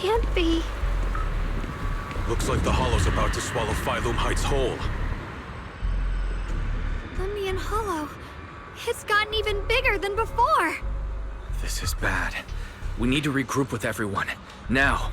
can't be. Looks like the Hollow's about to swallow Phylum Heights whole. Lemnian Hollow. It's gotten even bigger than before. This is bad. We need to regroup with everyone. Now.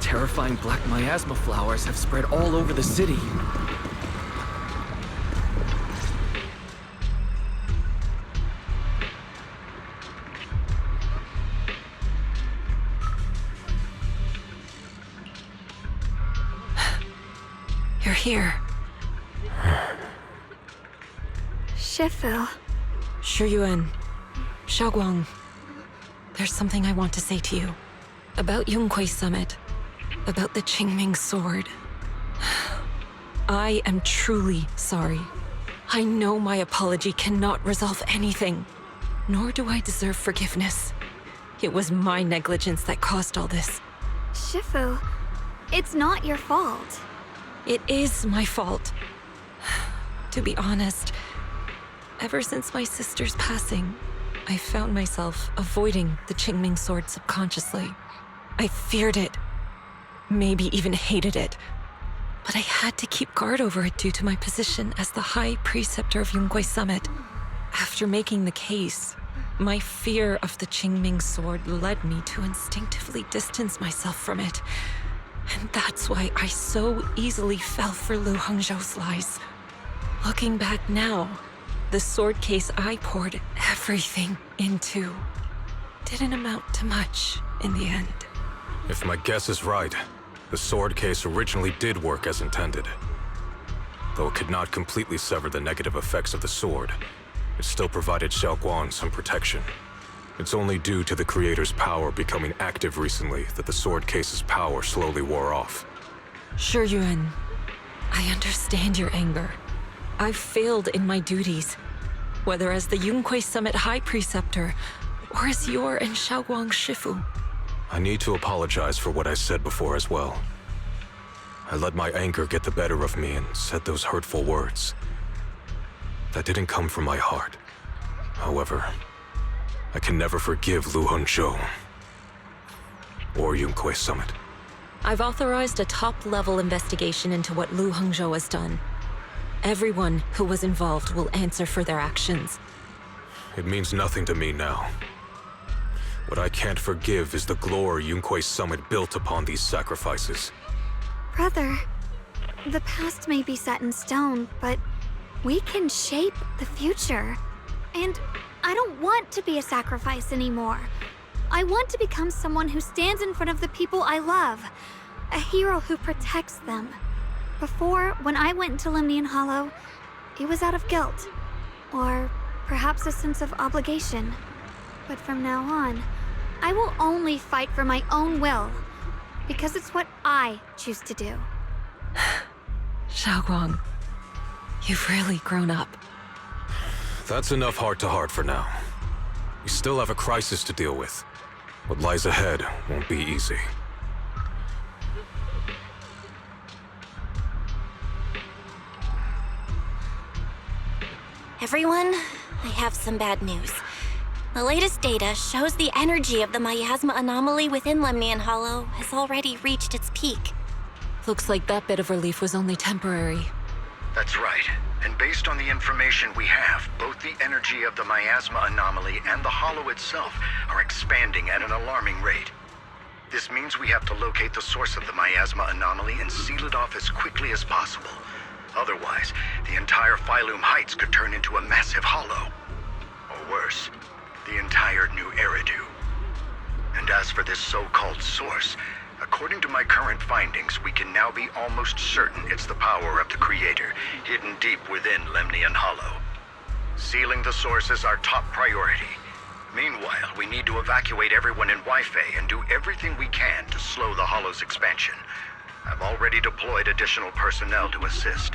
Terrifying black miasma flowers have spread all over the city. You're here. Shifu. Shuyuan. Xiaoguang. There's something I want to say to you. About Yunque's summit. About the Qingming sword. I am truly sorry. I know my apology cannot resolve anything, nor do I deserve forgiveness. It was my negligence that caused all this. Shifu, it's not your fault. It is my fault. To be honest, ever since my sister's passing, I found myself avoiding the Qingming sword subconsciously. I feared it. Maybe even hated it. But I had to keep guard over it due to my position as the High Preceptor of Yunque's Summit. After making the case, my fear of the Qingming sword led me to instinctively distance myself from it. And that's why I so easily fell for Lu Hongzhou's lies. Looking back now, the sword case I poured everything into didn't amount to much in the end. If my guess is right, the sword case originally did work as intended. Though it could not completely sever the negative effects of the sword, it still provided Xiaoguang some protection. It's only due to the creator's power becoming active recently that the sword case's power slowly wore off. Shuyuan, I understand your anger. I've failed in my duties, whether as the Yunque Summit High Preceptor, or as your and Xiaoguang's Shifu. I need to apologize for what I said before as well. I let my anger get the better of me and said those hurtful words. That didn't come from my heart. However, I can never forgive Lu Hongzhou or Yunque Summit. I've authorized a top-level investigation into what Lu Hongzhou has done. Everyone who was involved will answer for their actions. It means nothing to me now. What I can't forgive is the glory Yunque Summit built upon these sacrifices. Brother, the past may be set in stone, but we can shape the future. And I don't want to be a sacrifice anymore. I want to become someone who stands in front of the people I love. A hero who protects them. Before, when I went into Lemnian Hollow, it was out of guilt. Or perhaps a sense of obligation. But from now on, I will only fight for my own will. Because it's what I choose to do. Xiaoguang, you've really grown up. That's enough heart-to-heart for now. We still have a crisis to deal with. What lies ahead won't be easy. Everyone, I have some bad news. The latest data shows the energy of the miasma anomaly within Lemnian Hollow has already reached its peak. Looks like that bit of relief was only temporary. That's right. And based on the information we have, both the energy of the miasma anomaly and the hollow itself are expanding at an alarming rate. This means we have to locate the source of the miasma anomaly and seal it off as quickly as possible. Otherwise, the entire Phylum Heights could turn into a massive hollow. Or worse, the entire new Eridu. And as for this so-called source, according to my current findings, we can now be almost certain it's the power of the Creator, hidden deep within Lemnian Hollow. Sealing the source is our top priority. Meanwhile, we need to evacuate everyone in Wi-Fi and do everything we can to slow the Hollow's expansion. I've already deployed additional personnel to assist.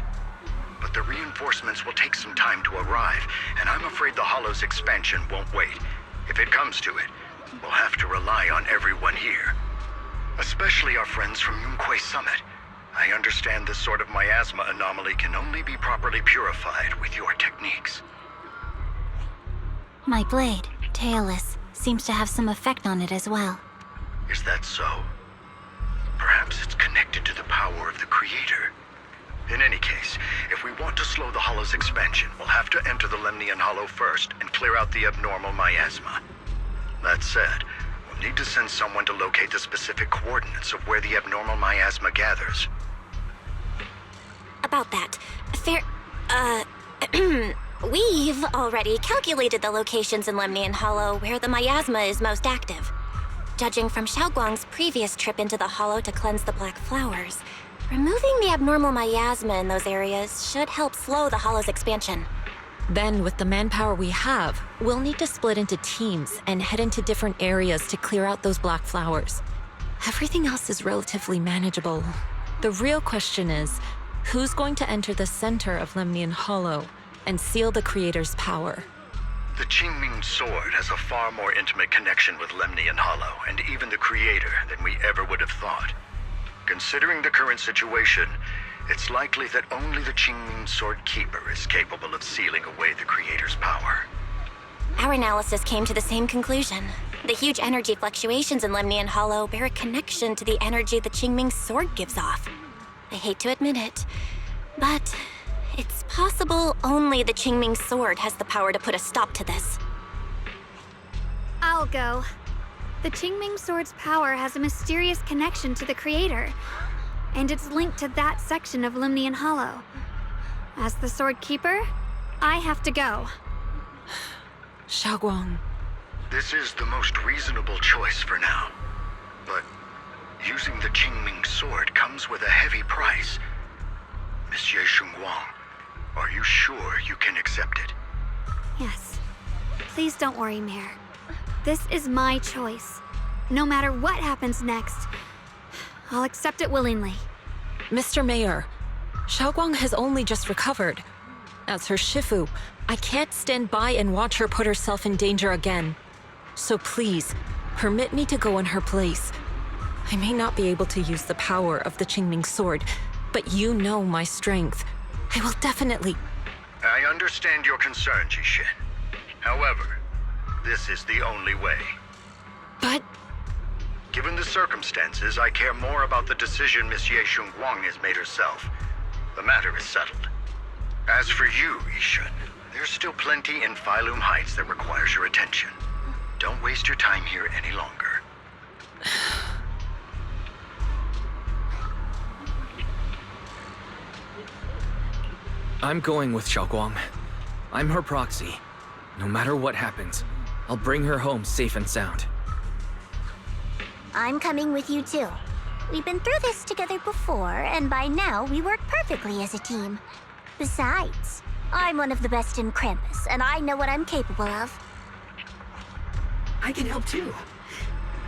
But the reinforcements will take some time to arrive, and I'm afraid the Hollow's expansion won't wait. If it comes to it, we'll have to rely on everyone here. Especially our friends from Yunquay Summit. I understand this sort of miasma anomaly can only be properly purified with your techniques. My blade, Tailless, seems to have some effect on it as well. Is that so? Perhaps it's connected to the power of the Creator. In any case, if we want to slow the Hollow's expansion, we'll have to enter the Lemnian Hollow first and clear out the abnormal miasma. That said, we'll need to send someone to locate the specific coordinates of where the abnormal miasma gathers. About that, we've already calculated the locations in Lemnian Hollow where the miasma is most active. Judging from Xiaoguang's previous trip into the Hollow to cleanse the Black Flowers, removing the abnormal miasma in those areas should help slow the Hollow's expansion. Then, with the manpower we have, we'll need to split into teams and head into different areas to clear out those black flowers. Everything else is relatively manageable. The real question is, who's going to enter the center of Lemnian Hollow and seal the Creator's power? The Qingming Sword has a far more intimate connection with Lemnian Hollow and even the Creator than we ever would have thought. Considering the current situation, it's likely that only the Qingming Sword Keeper is capable of sealing away the Creator's power. Our analysis came to the same conclusion. The huge energy fluctuations in Lemnian Hollow bear a connection to the energy the Qingming Sword gives off. I hate to admit it, but it's possible only the Qingming Sword has the power to put a stop to this. I'll go. The Qingming Sword's power has a mysterious connection to the Creator, and it's linked to that section of Lemnian Hollow. As the Sword Keeper, I have to go. Xiaoguang. This is the most reasonable choice for now. But using the Qingming Sword comes with a heavy price. Monsieur Xunguang, are you sure you can accept it? Yes. Please don't worry, Mayor. This is my choice. No matter what happens next, I'll accept it willingly. Mr. Mayor, Xiaoguang has only just recovered. As her Shifu, I can't stand by and watch her put herself in danger again. So please, permit me to go in her place. I may not be able to use the power of the Qingming Sword, but you know my strength. I will definitely... I understand your concern, Jishin. However, this is the only way. But... Given the circumstances, I care more about the decision Miss Ye Xunguang has made herself. The matter is settled. As for you, Yishun, there's still plenty in Phylum Heights that requires your attention. Don't waste your time here any longer. I'm going with Xiaoguang. I'm her proxy. No matter what happens, I'll bring her home safe and sound. I'm coming with you too. We've been through this together before, and by now we work perfectly as a team. Besides, I'm one of the best in Krampus, and I know what I'm capable of. I can help too.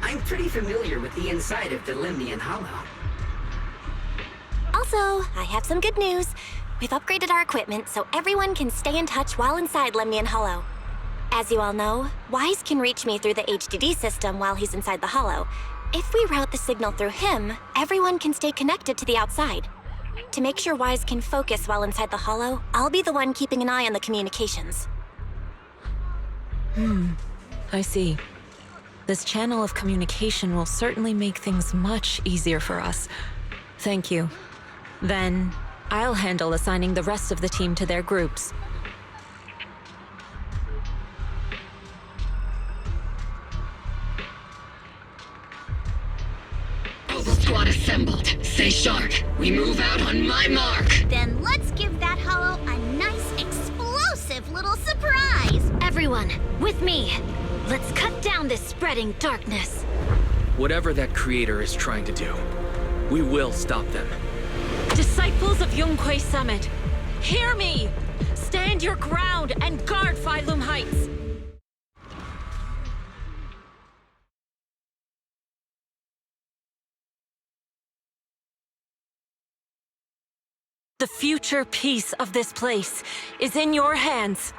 I'm pretty familiar with the inside of the Lemnian Hollow. Also, I have some good news. We've upgraded our equipment so everyone can stay in touch while inside Lemnian Hollow. As you all know, Wise can reach me through the HDD system while he's inside the Hollow. If we route the signal through him, everyone can stay connected to the outside. To make sure Wise can focus while inside the Hollow, I'll be the one keeping an eye on the communications. I see. This channel of communication will certainly make things much easier for us. Thank you. Then, I'll handle assigning the rest of the team to their groups. Alpha Squad assembled. Stay sharp. We move out on my mark. Then let's give that hollow a nice, explosive little surprise! Everyone, with me! Let's cut down this spreading darkness! Whatever that creator is trying to do, we will stop them. Disciples of Yunquay Summit, hear me! Stand your ground and guard Phylum Heights! The future peace of this place is in your hands.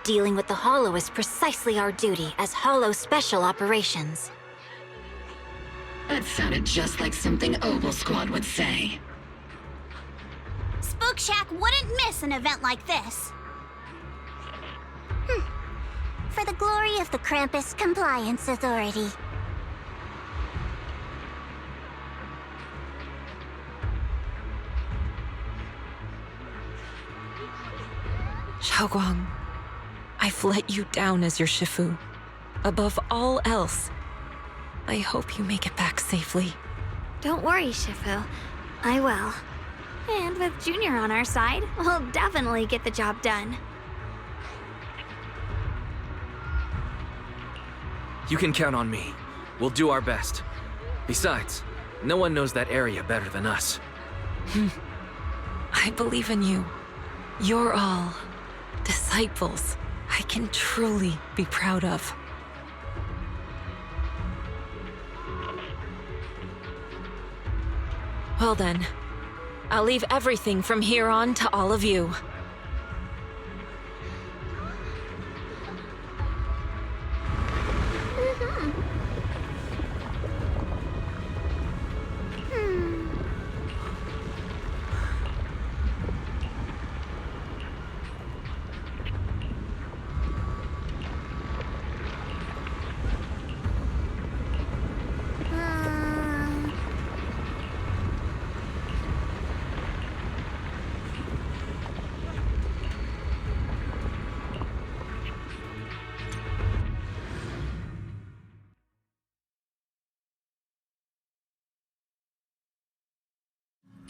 Dealing with the Hollow is precisely our duty as Hollow Special Operations. That sounded just like something Oval Squad would say. Spook Shack wouldn't miss an event like this. For the glory of the Krampus Compliance Authority. Xiaoguang, I've let you down as your Shifu. Above all else, I hope you make it back safely. Don't worry, Shifu. I will. And with Junior on our side, we'll definitely get the job done. You can count on me. We'll do our best. Besides, no one knows that area better than us. I believe in you. You're all disciples I can truly be proud of. Well then, I'll leave everything from here on to all of you.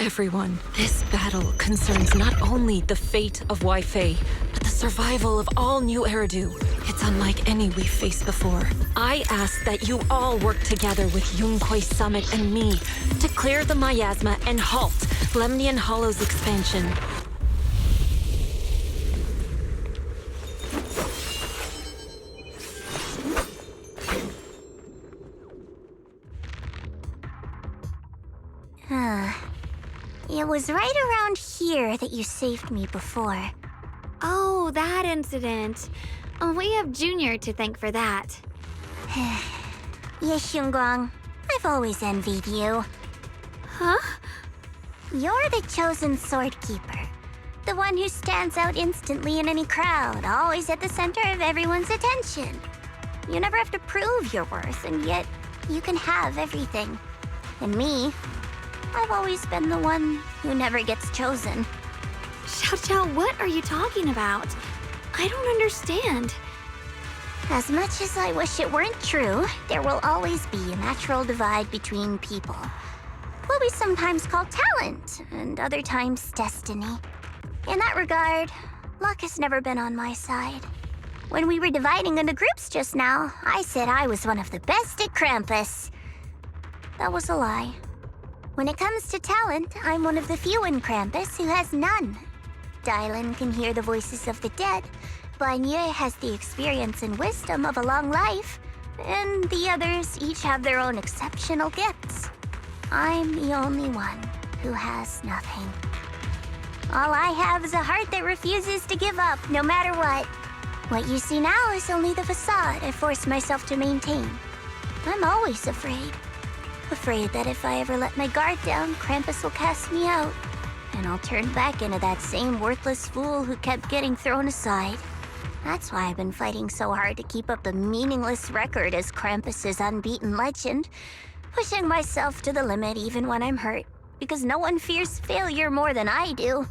Everyone, this battle concerns not only the fate of Wei-Fei, but the survival of all New Eridu. It's unlike any we've faced before. I ask that you all work together with Yunquei Summit and me to clear the miasma and halt Lemnian Hollow's expansion. It was right around here that you saved me before. Oh, that incident. We have Junior to thank for that. Yes, Xiongguang. I've always envied you. Huh? You're the chosen sword keeper. The one who stands out instantly in any crowd, always at the center of everyone's attention. You never have to prove your worth, and yet you can have everything. And me, I've always been the one who never gets chosen. Xiao Xiao, what are you talking about? I don't understand. As much as I wish it weren't true, there will always be a natural divide between people. What we sometimes call talent, and other times destiny. In that regard, luck has never been on my side. When we were dividing into groups just now, I said I was one of the best at Krampus. That was a lie. When it comes to talent, I'm one of the few in Krampus who has none. Dylan can hear the voices of the dead, Banye has the experience and wisdom of a long life, and the others each have their own exceptional gifts. I'm the only one who has nothing. All I have is a heart that refuses to give up, no matter what. What you see now is only the facade I forced myself to maintain. I'm always afraid. Afraid that if I ever let my guard down, Krampus will cast me out. And I'll turn back into that same worthless fool who kept getting thrown aside. That's why I've been fighting so hard to keep up a meaningless record as Krampus's unbeaten legend. Pushing myself to the limit even when I'm hurt. Because no one fears failure more than I do.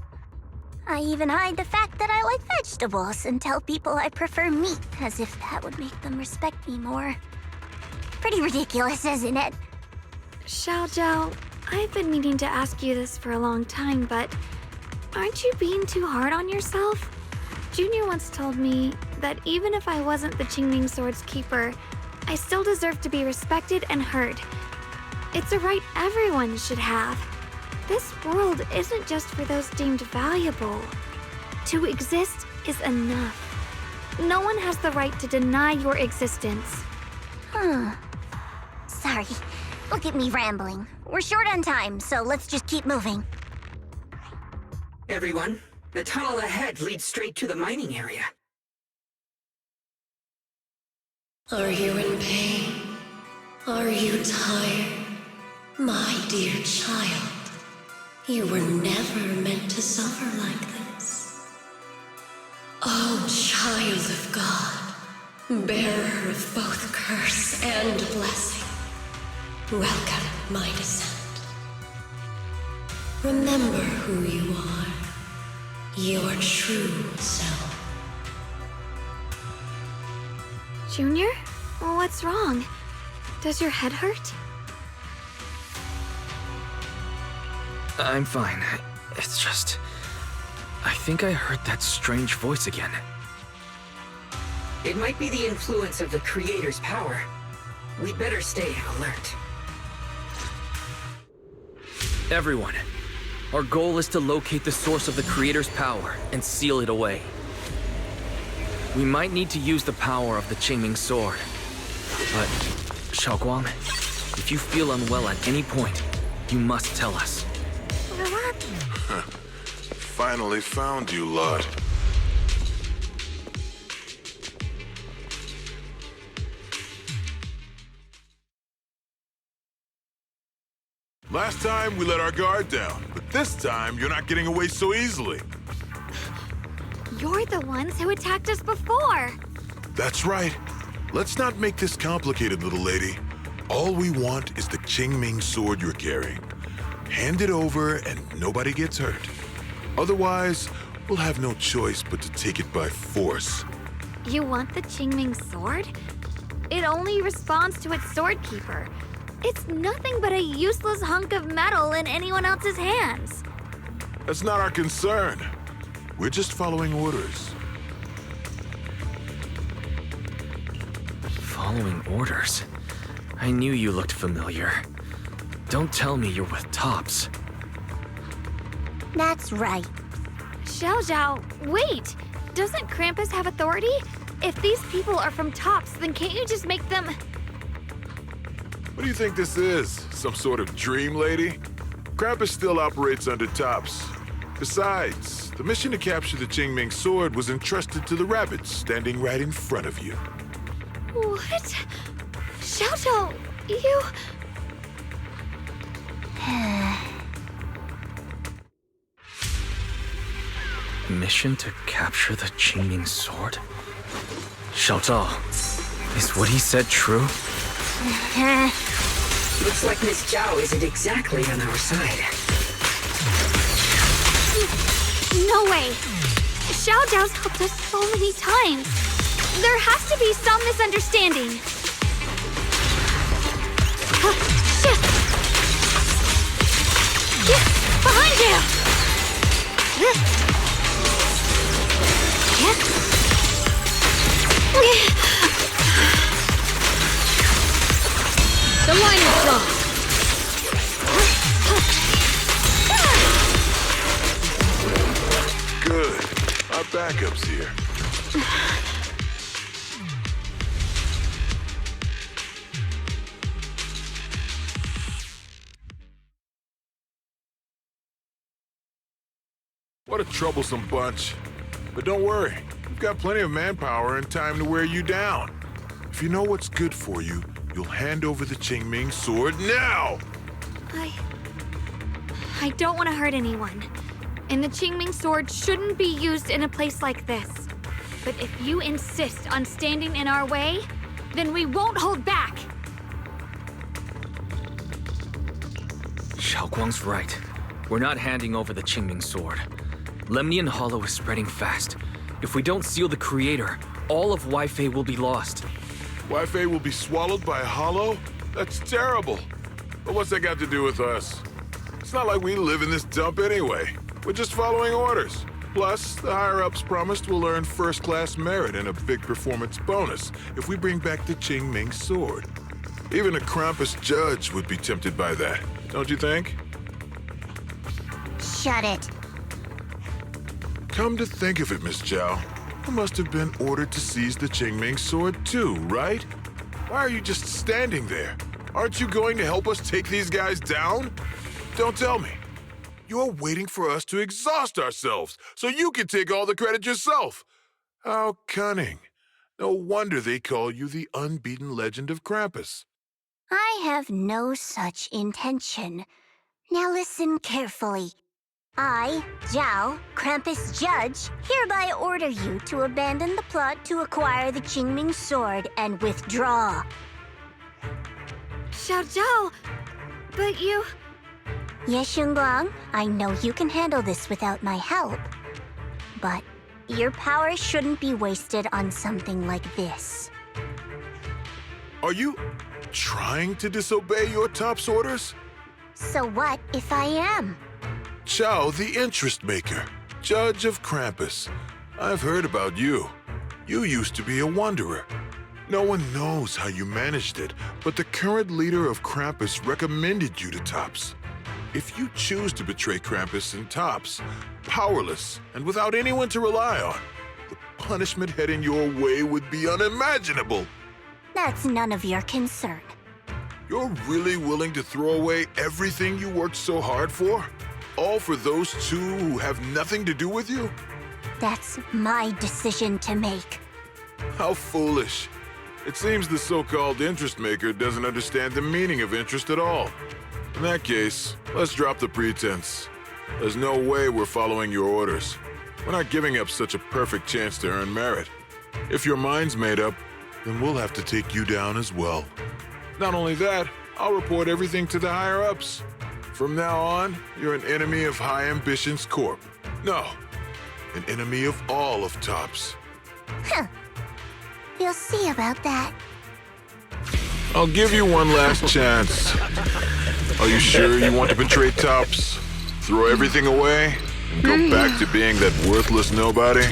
I even hide the fact that I like vegetables and tell people I prefer meat, as if that would make them respect me more. Pretty ridiculous, isn't it? Xiao Zhao, I've been meaning to ask you this for a long time, but aren't you being too hard on yourself? Junior once told me that even if I wasn't the Qingming Sword's keeper, I still deserve to be respected and heard. It's a right everyone should have. This world isn't just for those deemed valuable. To exist is enough. No one has the right to deny your existence. Sorry. Look at me rambling. We're short on time, so let's just keep moving. Everyone, the tunnel ahead leads straight to the mining area. Are you in pain? Are you tired? My dear child, you were never meant to suffer like this. Oh, child of God, bearer of both curse and blessing, welcome my descent. Remember who you are, your true self. Junior? What's wrong? Does your head hurt? I'm fine. It's just... I think I heard that strange voice again. It might be the influence of the Creator's power. We'd better stay alert. Everyone, our goal is to locate the source of the Creator's power and seal it away. We might need to use the power of the Qingming sword. But, Xiaoguang, if you feel unwell at any point, you must tell us. Finally found you, Lot. Last time we let our guard down, but this time you're not getting away so easily. You're the ones who attacked us before. That's right. Let's not make this complicated, little lady. All we want is the Qingming sword you're carrying. Hand it over and nobody gets hurt. Otherwise, we'll have no choice but to take it by force. You want the Qingming sword? It only responds to its sword keeper. It's nothing but a useless hunk of metal in anyone else's hands. That's not our concern. We're just following orders. Following orders? I knew you looked familiar. Don't tell me you're with Tops. That's right. Xiao Zhao, wait! Doesn't Krampus have authority? If these people are from Tops, then can't you just make them... What do you think this is? Some sort of dream lady? Krampus still operates under Tops. Besides, the mission to capture the Qingming sword was entrusted to the rabbits standing right in front of you. What? Xiao Zhao, you... Mission to capture the Qingming sword? Xiao Zhao, is what he said true? Looks like Miss Zhao isn't exactly on our side. No way! Xiao Zhao's helped us so many times. There has to be some misunderstanding. Shit! Behind you! The line is crossed. Good. Our backup's here. What a troublesome bunch. But don't worry, we've got plenty of manpower and time to wear you down. If you know what's good for you, you'll hand over the Qingming sword now! I don't want to hurt anyone. And the Qingming sword shouldn't be used in a place like this. But if you insist on standing in our way, then we won't hold back. Xiaoguang's right. We're not handing over the Qingming sword. Lemnian Hollow is spreading fast. If we don't seal the Creator, all of Weifei will be lost. Weifei will be swallowed by a hollow? That's terrible. But what's that got to do with us? It's not like we live in this dump anyway. We're just following orders. Plus, the higher-ups promised we'll earn first-class merit and a big performance bonus if we bring back the Qingming sword. Even a Krampus judge would be tempted by that, don't you think? Shut it. Come to think of it, Miss Zhao, you must have been ordered to seize the Qingming sword too, right? Why are you just standing there? Aren't you going to help us take these guys down? Don't tell me. You're waiting for us to exhaust ourselves so you can take all the credit yourself. How cunning. No wonder they call you the unbeaten legend of Krampus. I have no such intention. Now listen carefully. I, Zhao, Krampus Judge, hereby order you to abandon the plot to acquire the Qingming sword and withdraw. Xiao Zhao, but you... Yes, Xunguang, I know you can handle this without my help. But your power shouldn't be wasted on something like this. Are you trying to disobey your top's orders? So what if I am? Chao, the interest maker, judge of Krampus. I've heard about you. You used to be a wanderer. No one knows how you managed it, but the current leader of Krampus recommended you to Tops. If you choose to betray Krampus and Tops, powerless and without anyone to rely on, the punishment heading your way would be unimaginable. That's none of your concern. You're really willing to throw away everything you worked so hard for? All for those two who have nothing to do with you? That's my decision to make. How foolish. It seems the so-called interest maker doesn't understand the meaning of interest at all. In that case, let's drop the pretense. There's no way we're following your orders. We're not giving up such a perfect chance to earn merit. If your mind's made up, then we'll have to take you down as well. Not only that, I'll report everything to the higher-ups. From now on, you're an enemy of High Ambitions Corp. No, an enemy of all of Tops. Huh. You'll see about that. I'll give you one last chance. Are you sure you want to betray Tops? Throw everything away? And go back to being that worthless nobody?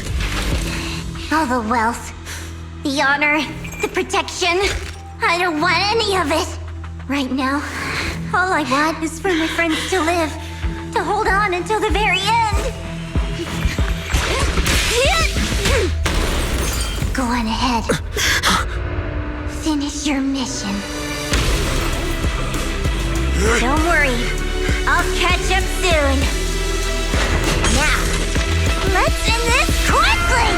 All the wealth, the honor, the protection. I don't want any of it. Right now, all I want is for my friends to live, to hold on until the very end. Go on ahead. Finish your mission. Don't worry, I'll catch up soon. Now, let's end this quickly!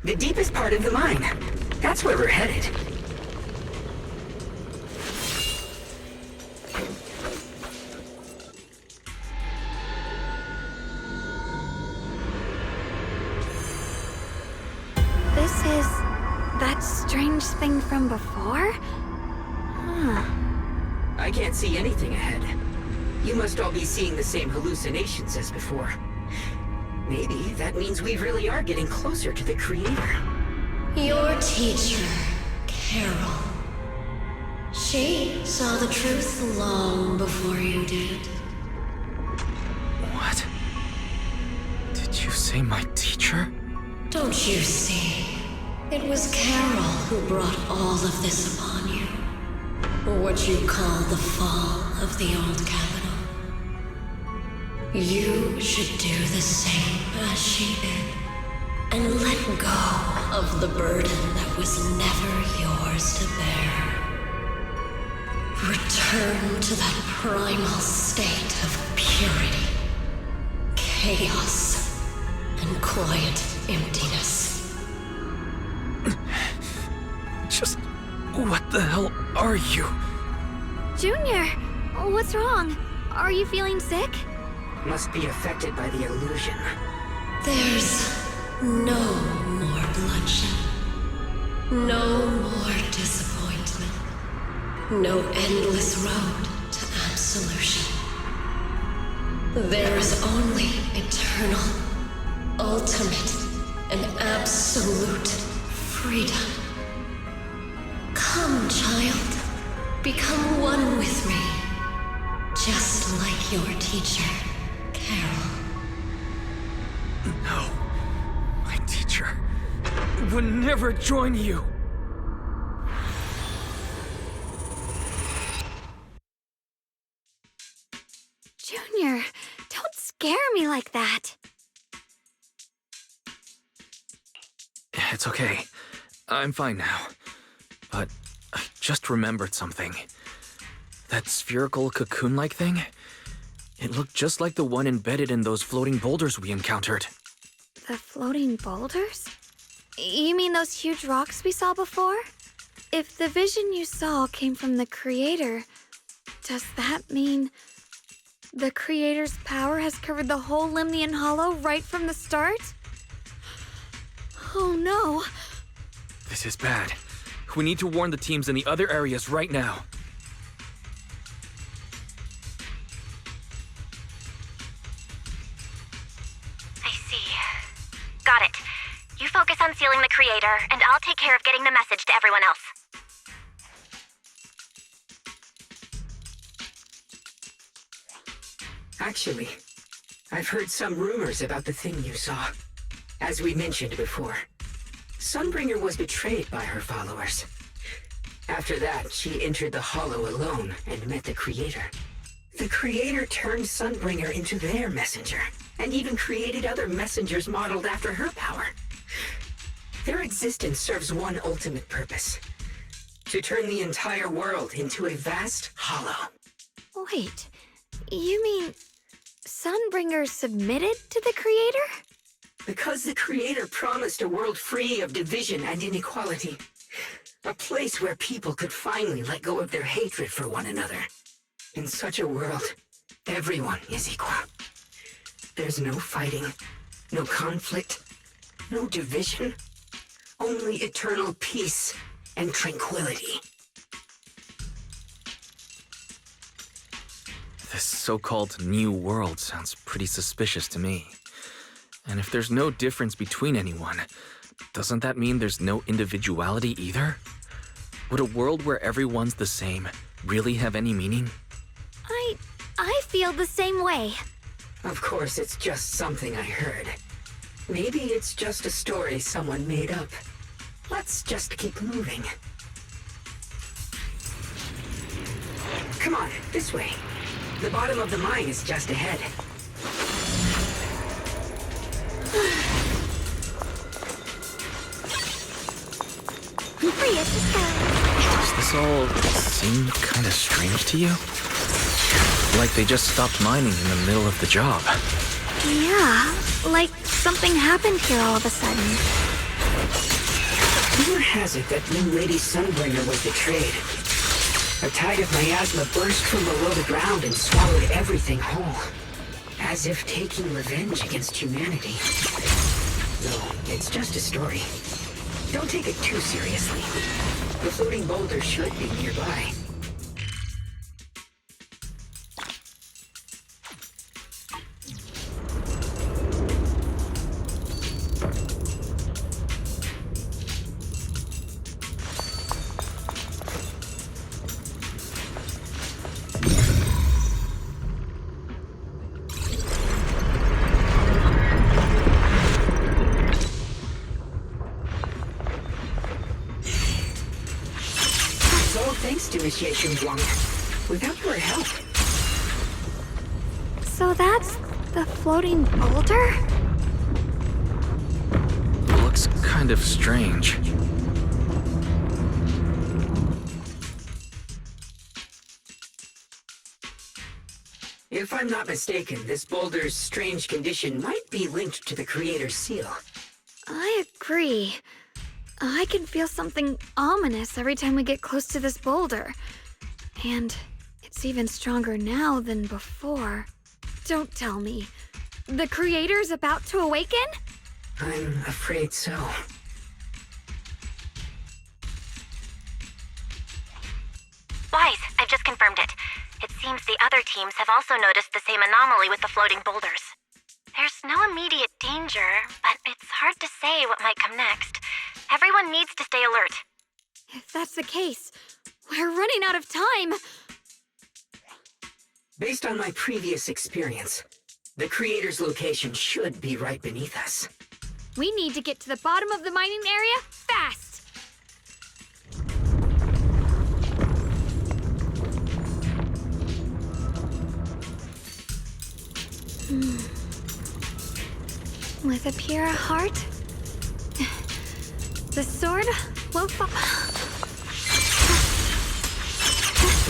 The deepest part of the mine. That's where we're headed. This is that strange thing from before? Huh. I can't see anything ahead. You must all be seeing the same hallucinations as before. Maybe that means we really are getting closer to the Creator. Your teacher, Carol. She saw the truth long before you did. What? Did you say my teacher? Don't you see? It was Carol who brought all of this upon you. What you call the fall of the old capital. You should do the same as she did. And let go of the burden that was never yours to bear. Return to that primal state of purity, chaos, and quiet emptiness. Just... what the hell are you? Junior, what's wrong? Are you feeling sick? Must be affected by the illusion. There's no more bloodshed. No more disappointment. No endless road to absolution. There is only eternal, ultimate, and absolute freedom. Come, child. Become one with me. Just like your teacher, Carol. No. My teacher would never join you. Junior, don't scare me like that. It's okay. I'm fine now. But I just remembered something. That spherical cocoon-like thing? It looked just like the one embedded in those floating boulders we encountered. The floating boulders? You mean those huge rocks we saw before? If the vision you saw came from the Creator, does that mean the Creator's power has covered the whole Lemnian Hollow right from the start? Oh no. This is bad. We need to warn the teams in the other areas right now. I see. Got it. You focus on sealing the Creator, and I'll take care of getting the message to everyone else. Actually, I've heard some rumors about the thing you saw. As we mentioned before, Sunbringer was betrayed by her followers. After that, she entered the Hollow alone and met the Creator. The Creator turned Sunbringer into their messenger, and even created other messengers modeled after her power. Their existence serves one ultimate purpose: to turn the entire world into a vast hollow. Wait, you mean Sunbringer submitted to the Creator? Because the Creator promised a world free of division and inequality. A place where people could finally let go of their hatred for one another. In such a world, everyone is equal. There's no fighting, no conflict, no division. Only eternal peace and tranquility. This so-called new world sounds pretty suspicious to me. And if there's no difference between anyone, doesn't that mean there's no individuality either? Would a world where everyone's the same really have any meaning? I feel the same way. Of course, it's just something I heard. Maybe it's just a story someone made up. Let's just keep moving. Come on, this way. The bottom of the mine is just ahead. Does this all seem kind of strange to you? Like they just stopped mining in the middle of the job. Yeah, like something happened here all of a sudden. Rumor has it that new Lady Sunbringer was betrayed. A tide of miasma burst from below the ground and swallowed everything whole. As if taking revenge against humanity. No, it's just a story. Don't take it too seriously. The floating boulder should be nearby. Without your help. So that's the floating boulder? Looks kind of strange. If I'm not mistaken, this boulder's strange condition might be linked to the Creator's seal. I agree. I can feel something ominous every time we get close to this boulder. And it's even stronger now than before. Don't tell me. The Creator's about to awaken? I'm afraid so. Wise, I've just confirmed it. It seems the other teams have also noticed the same anomaly with the floating boulders. There's no immediate danger, but it's hard to say what might come next. Everyone needs to stay alert. If that's the case, we're running out of time. Based on my previous experience, the Creator's location should be right beneath us. We need to get to the bottom of the mining area fast. With a pure heart The sword will fall.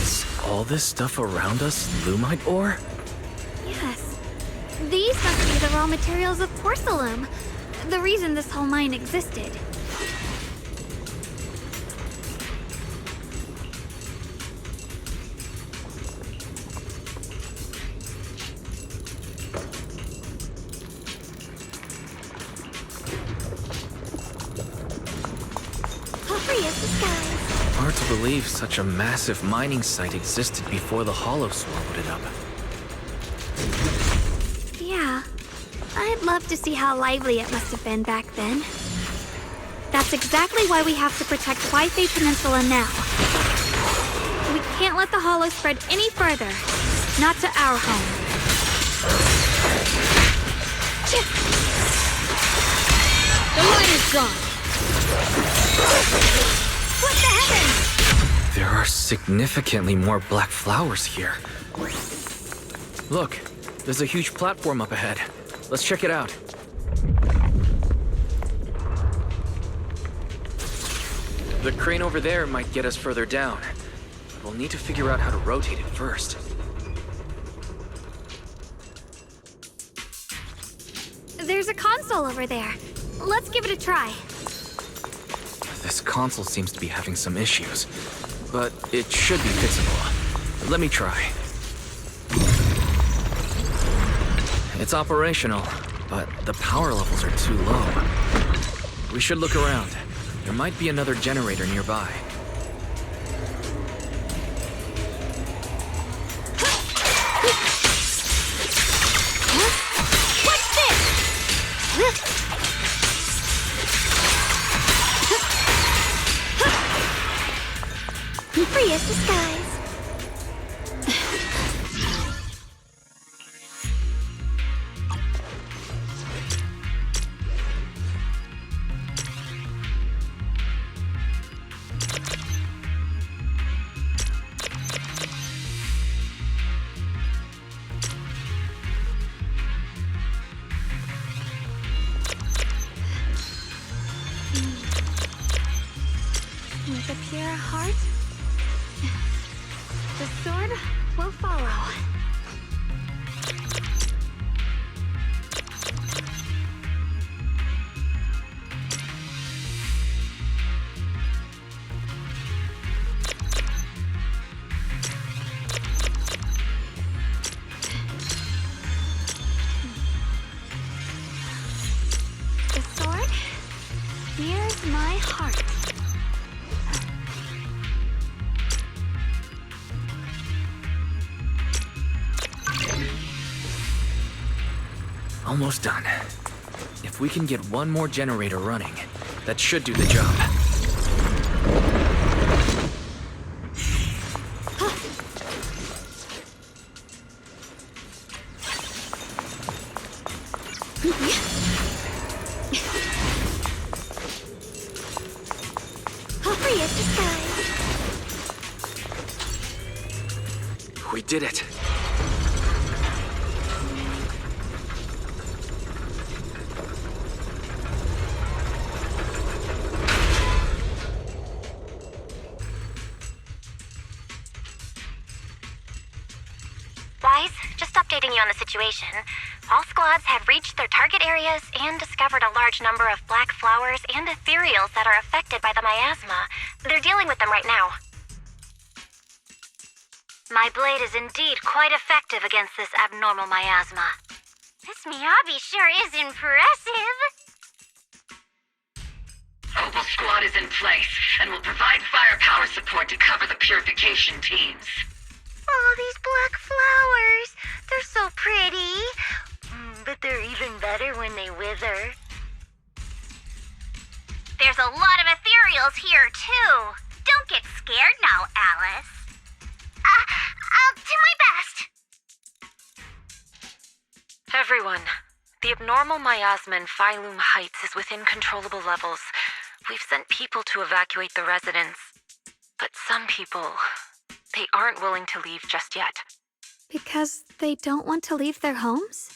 Is all this stuff around us Lumite ore? Yes. These must be the raw materials of porcelain. The reason this whole mine existed. Hard to believe such a massive mining site existed before the Hollow swallowed it up. Yeah. I'd love to see how lively it must have been back then. That's exactly why we have to protect Wi-Fi Peninsula now. We can't let the Hollow spread any further. Not to our home. The light is gone. What the heavens? There are significantly more black flowers here. Look, there's a huge platform up ahead. Let's check it out. The crane over there might get us further down. We'll need to figure out how to rotate it first. There's a console over there. Let's give it a try. This console seems to be having some issues, but it should be fixable. Let me try. It's operational, but the power levels are too low. We should look around. There might be another generator nearby. What's this? Free as the skies. With a pure heart, the sword will follow. The sword mirrors my heart. Almost done. If we can get one more generator running, that should do the job. Free as the skies. We did it. Just updating you on the situation. All squads have reached their target areas and discovered a large number of black flowers and ethereals that are affected by the miasma. They're dealing with them right now. My blade is indeed quite effective against this abnormal miasma. This Miyabi sure is impressive. Opal Squad is in place and will provide firepower support to cover the purification teams. Oh, these black flowers. They're so pretty. But they're even better when they wither. There's a lot of ethereals here, too. Don't get scared now, Alice. I'll do my best. Everyone, the abnormal miasma in Phylum Heights is within controllable levels. We've sent people to evacuate the residents. But some people, they aren't willing to leave just yet. Because they don't want to leave their homes?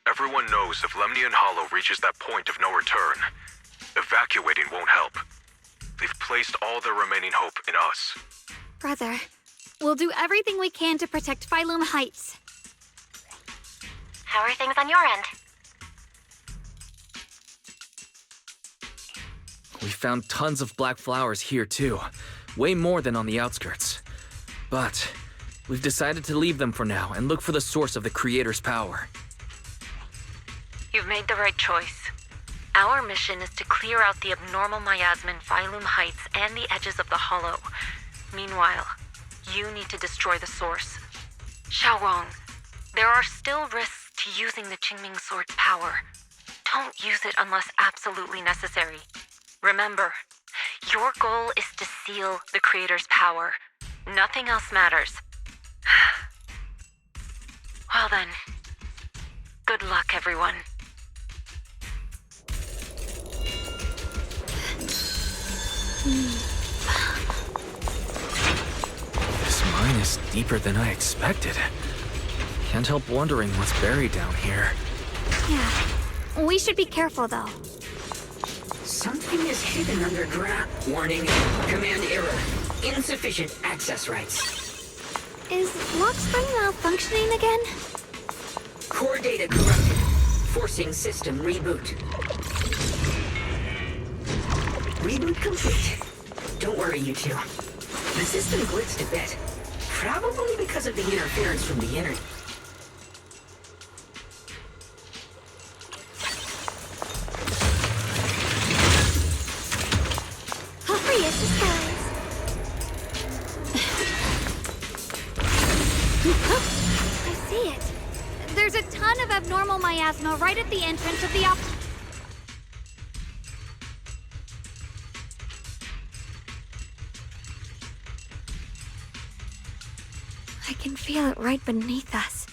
Everyone knows if Lemnian Hollow reaches that point of no return, Evacuating won't help. They've placed all their remaining hope in us. Brother, we'll do everything we can to protect Phylum Heights. How are things on your end? We found tons of black flowers here too. Way more than on the outskirts. But we've decided to leave them for now and look for the source of the Creator's power. You've made the right choice. Our mission is to clear out the abnormal miasma in Phylum Heights and the edges of the Hollow. Meanwhile, you need to destroy the source. Xiaowang, there are still risks to using the Qingming Sword's power. Don't use it unless absolutely necessary. Remember, your goal is to seal the Creator's power. Nothing else matters. Well then, good luck, everyone. This mine is deeper than I expected. Can't help wondering what's buried down here. Yeah, we should be careful though. Something is hidden underground. Warning, command error. Insufficient access rights. Is lock spring malfunctioning again? Core data corrupted. Forcing system reboot. Reboot complete. Don't worry, you two. The system glitched a bit. Probably because of the interference from the internet. Hurry, it's just guys. I see it. There's a ton of abnormal miasma right at the entrance of the I can feel it right beneath us.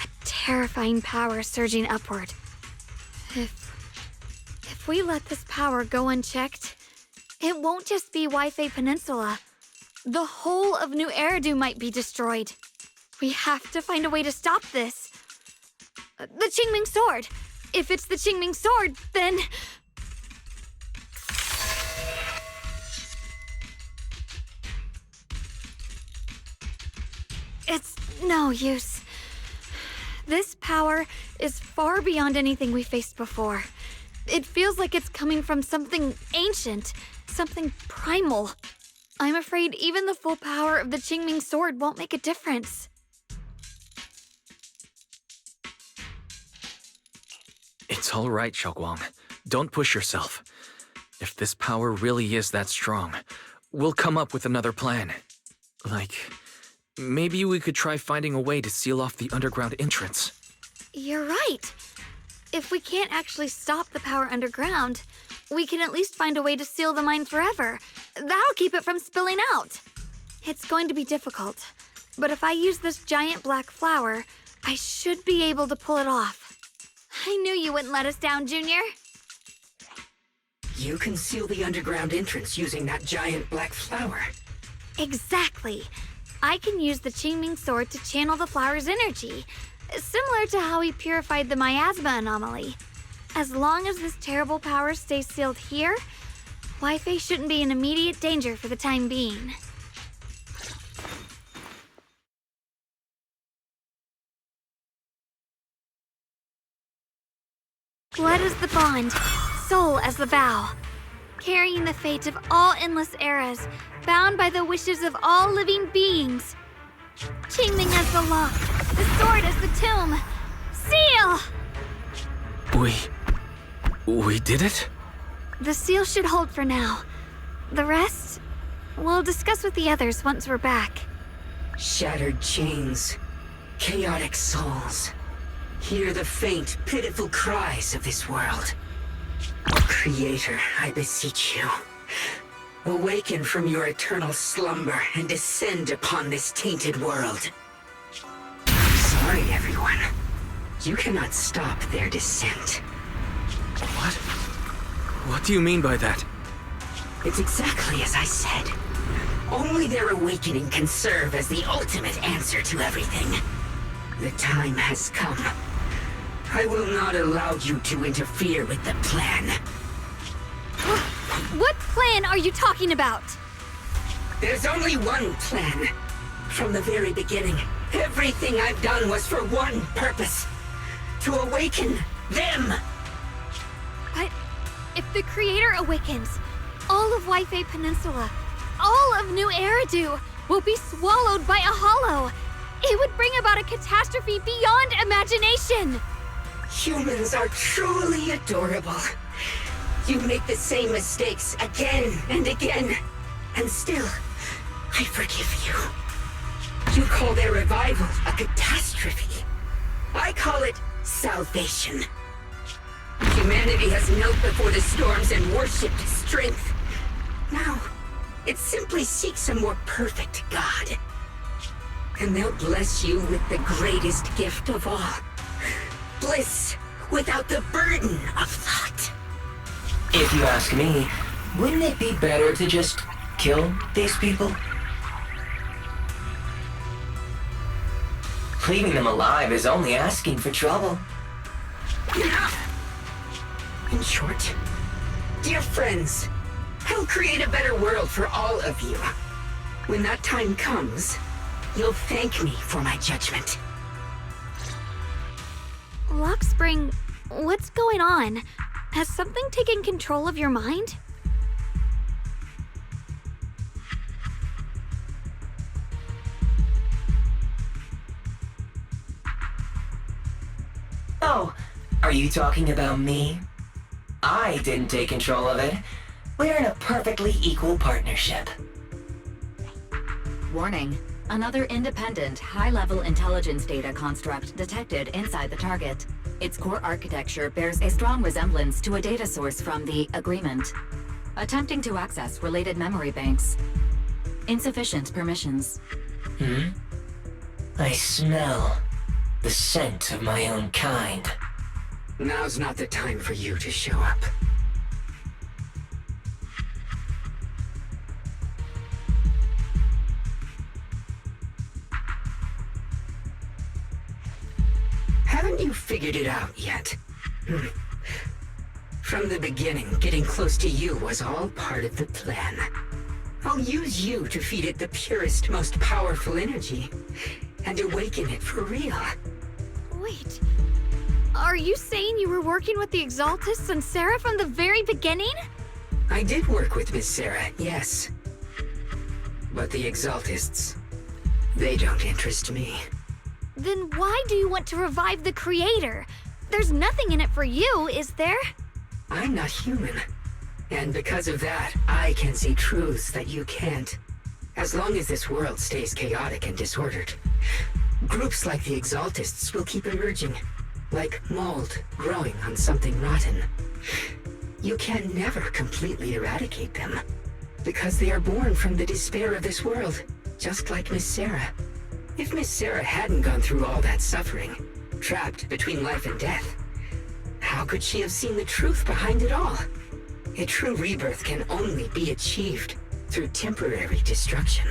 A terrifying power surging upward. If we let this power go unchecked, it won't just be Wi-Fi Peninsula. The whole of New Eridu might be destroyed. We have to find a way to stop this. The Qingming Sword. If it's the Qingming Sword, then... It's no use. This power is far beyond anything we faced before. It feels like it's coming from something ancient, something primal. I'm afraid even the full power of the Qingming Sword won't make a difference. It's all right, Xiaoguang. Don't push yourself. If this power really is that strong, we'll come up with another plan. Like, maybe we could try finding a way to seal off the underground entrance. You're right. If we can't actually stop the power underground, we can at least find a way to seal the mine forever. That'll keep it from spilling out. It's going to be difficult, but if I use this giant black flower, I should be able to pull it off. I knew you wouldn't let us down, Junior. You can seal the underground entrance using that giant black flower. Exactly. I can use the Qingming Sword to channel the flower's energy, similar to how we purified the miasma anomaly. As long as this terrible power stays sealed here, Wi-Fi shouldn't be in immediate danger for the time being. Blood as the bond, soul as the vow. Carrying the fate of all endless eras, bound by the wishes of all living beings. Qingming as the lock, the sword as the tomb. Seal! We did it? The seal should hold for now. The rest, we'll discuss with the others once we're back. Shattered chains, chaotic souls. Hear the faint, pitiful cries of this world. Creator, I beseech you. Awaken from your eternal slumber and descend upon this tainted world. Sorry, everyone. You cannot stop their descent. What? What do you mean by that? It's exactly as I said. Only their awakening can serve as the ultimate answer to everything. The time has come. I will not allow you to interfere with the plan. What plan are you talking about? There's only one plan. From the very beginning, everything I've done was for one purpose. To awaken them. But if the Creator awakens, all of Waifei Peninsula, all of New Eridu will be swallowed by a hollow. It would bring about a catastrophe beyond imagination. Humans are truly adorable. You make the same mistakes again and again, and still, I forgive you. You call their revival a catastrophe. I call it salvation. Humanity has knelt before the storms and worshipped strength. Now, it simply seeks a more perfect God. And they'll bless you with the greatest gift of all. Bliss without the burden of thought. If you ask me, wouldn't it be better to just kill these people? Leaving them alive is only asking for trouble. In short, dear friends, I'll create a better world for all of you. When that time comes, you'll thank me for my judgment. Lockspring, what's going on? Has something taken control of your mind? Oh, are you talking about me? I didn't take control of it. We're in a perfectly equal partnership. Warning. Another independent, high-level intelligence data construct detected inside the target. Its core architecture bears a strong resemblance to a data source from the Agreement. Attempting to access related memory banks. Insufficient permissions. I smell the scent of my own kind. Now's not the time for you to show up. Haven't you figured it out yet? From the beginning, getting close to you was all part of the plan. I'll use you to feed it the purest, most powerful energy, and awaken it for real. Wait, are you saying you were working with the Exaltists and Sarah from the very beginning? I did work with Miss Sarah, yes. But the Exaltists, they don't interest me. Then why do you want to revive the Creator? There's nothing in it for you, is there? I'm not human. And because of that, I can see truths that you can't. As long as this world stays chaotic and disordered, groups like the Exaltists will keep emerging, like mold growing on something rotten. You can never completely eradicate them, because they are born from the despair of this world, just like Miss Sarah. If Miss Sarah hadn't gone through all that suffering, trapped between life and death, how could she have seen the truth behind it all? A true rebirth can only be achieved through temporary destruction.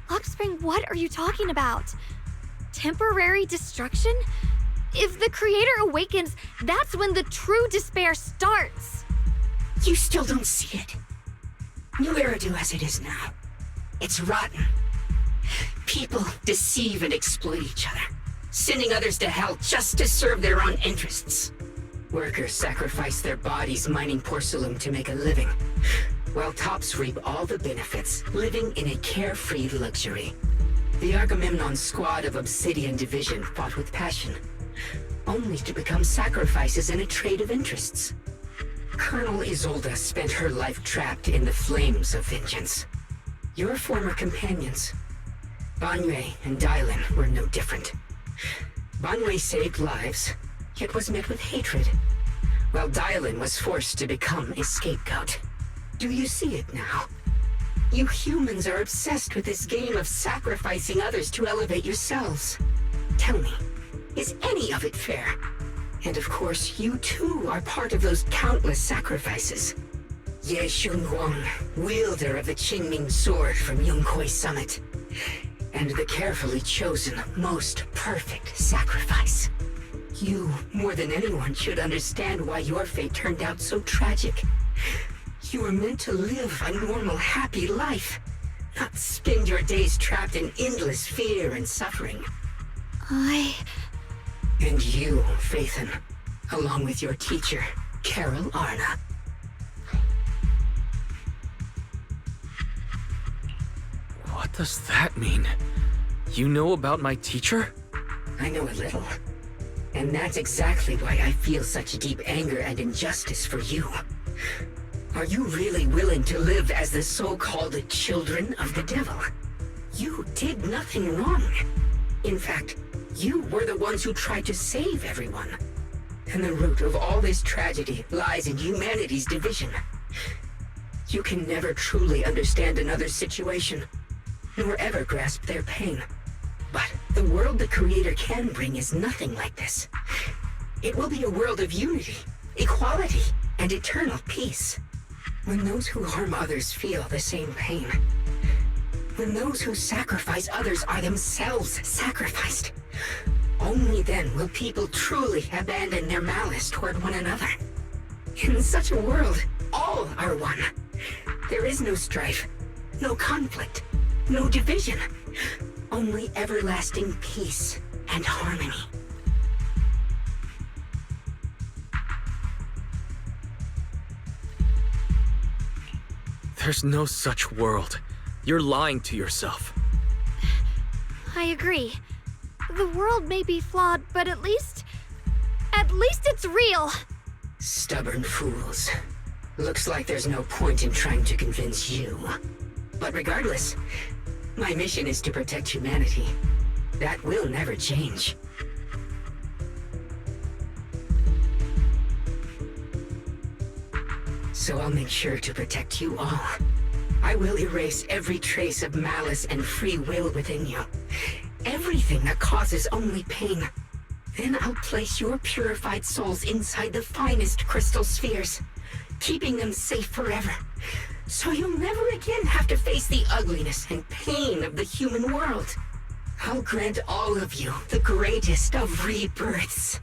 Lockspring, what are you talking about? Temporary destruction? If the Creator awakens, that's when the true despair starts. You still don't see it. New Eridu as it is now. It's rotten. People deceive and exploit each other, sending others to hell just to serve their own interests. Workers sacrifice their bodies mining porcelain to make a living, while tops reap all the benefits, living in a carefree luxury. The Agamemnon squad of Obsidian Division fought with passion, only to become sacrifices in a trade of interests. Colonel Isolde spent her life trapped in the flames of vengeance. Your former companions, Banyue and Dylan, were no different. Banyue saved lives, yet was met with hatred, while Dylan was forced to become a scapegoat. Do you see it now? You humans are obsessed with this game of sacrificing others to elevate yourselves. Tell me, is any of it fair? And of course, you too are part of those countless sacrifices. Ye Xunhuang, wielder of the Qingming sword from Yongkoi Summit, and the carefully chosen, most perfect sacrifice. You, more than anyone, should understand why your fate turned out so tragic. You were meant to live a normal, happy life, not spend your days trapped in endless fear and suffering. And you, Phaethon, along with your teacher, Carol Arna. What does that mean? You know about my teacher? I know a little. And that's exactly why I feel such deep anger and injustice for you. Are you really willing to live as the so-called children of the devil? You did nothing wrong. In fact, you were the ones who tried to save everyone. And the root of all this tragedy lies in humanity's division. You can never truly understand another's situation, nor ever grasp their pain. But the world the Creator can bring is nothing like this. It will be a world of unity, equality, and eternal peace. When those who harm others feel the same pain. When those who sacrifice others are themselves sacrificed. Only then will people truly abandon their malice toward one another. In such a world, all are one. There is no strife, no conflict, no division. Only everlasting peace and harmony. There's no such world. You're lying to yourself. I agree. The world may be flawed, but at least it's real. Stubborn fools. Looks like there's no point in trying to convince you. But regardless, my mission is to protect humanity. That will never change. So I'll make sure to protect you all. I will erase every trace of malice and free will within you. Everything that causes only pain. Then I'll place your purified souls inside the finest crystal spheres, keeping them safe forever. So you'll never again have to face the ugliness and pain of the human world. I'll grant all of you the greatest of rebirths.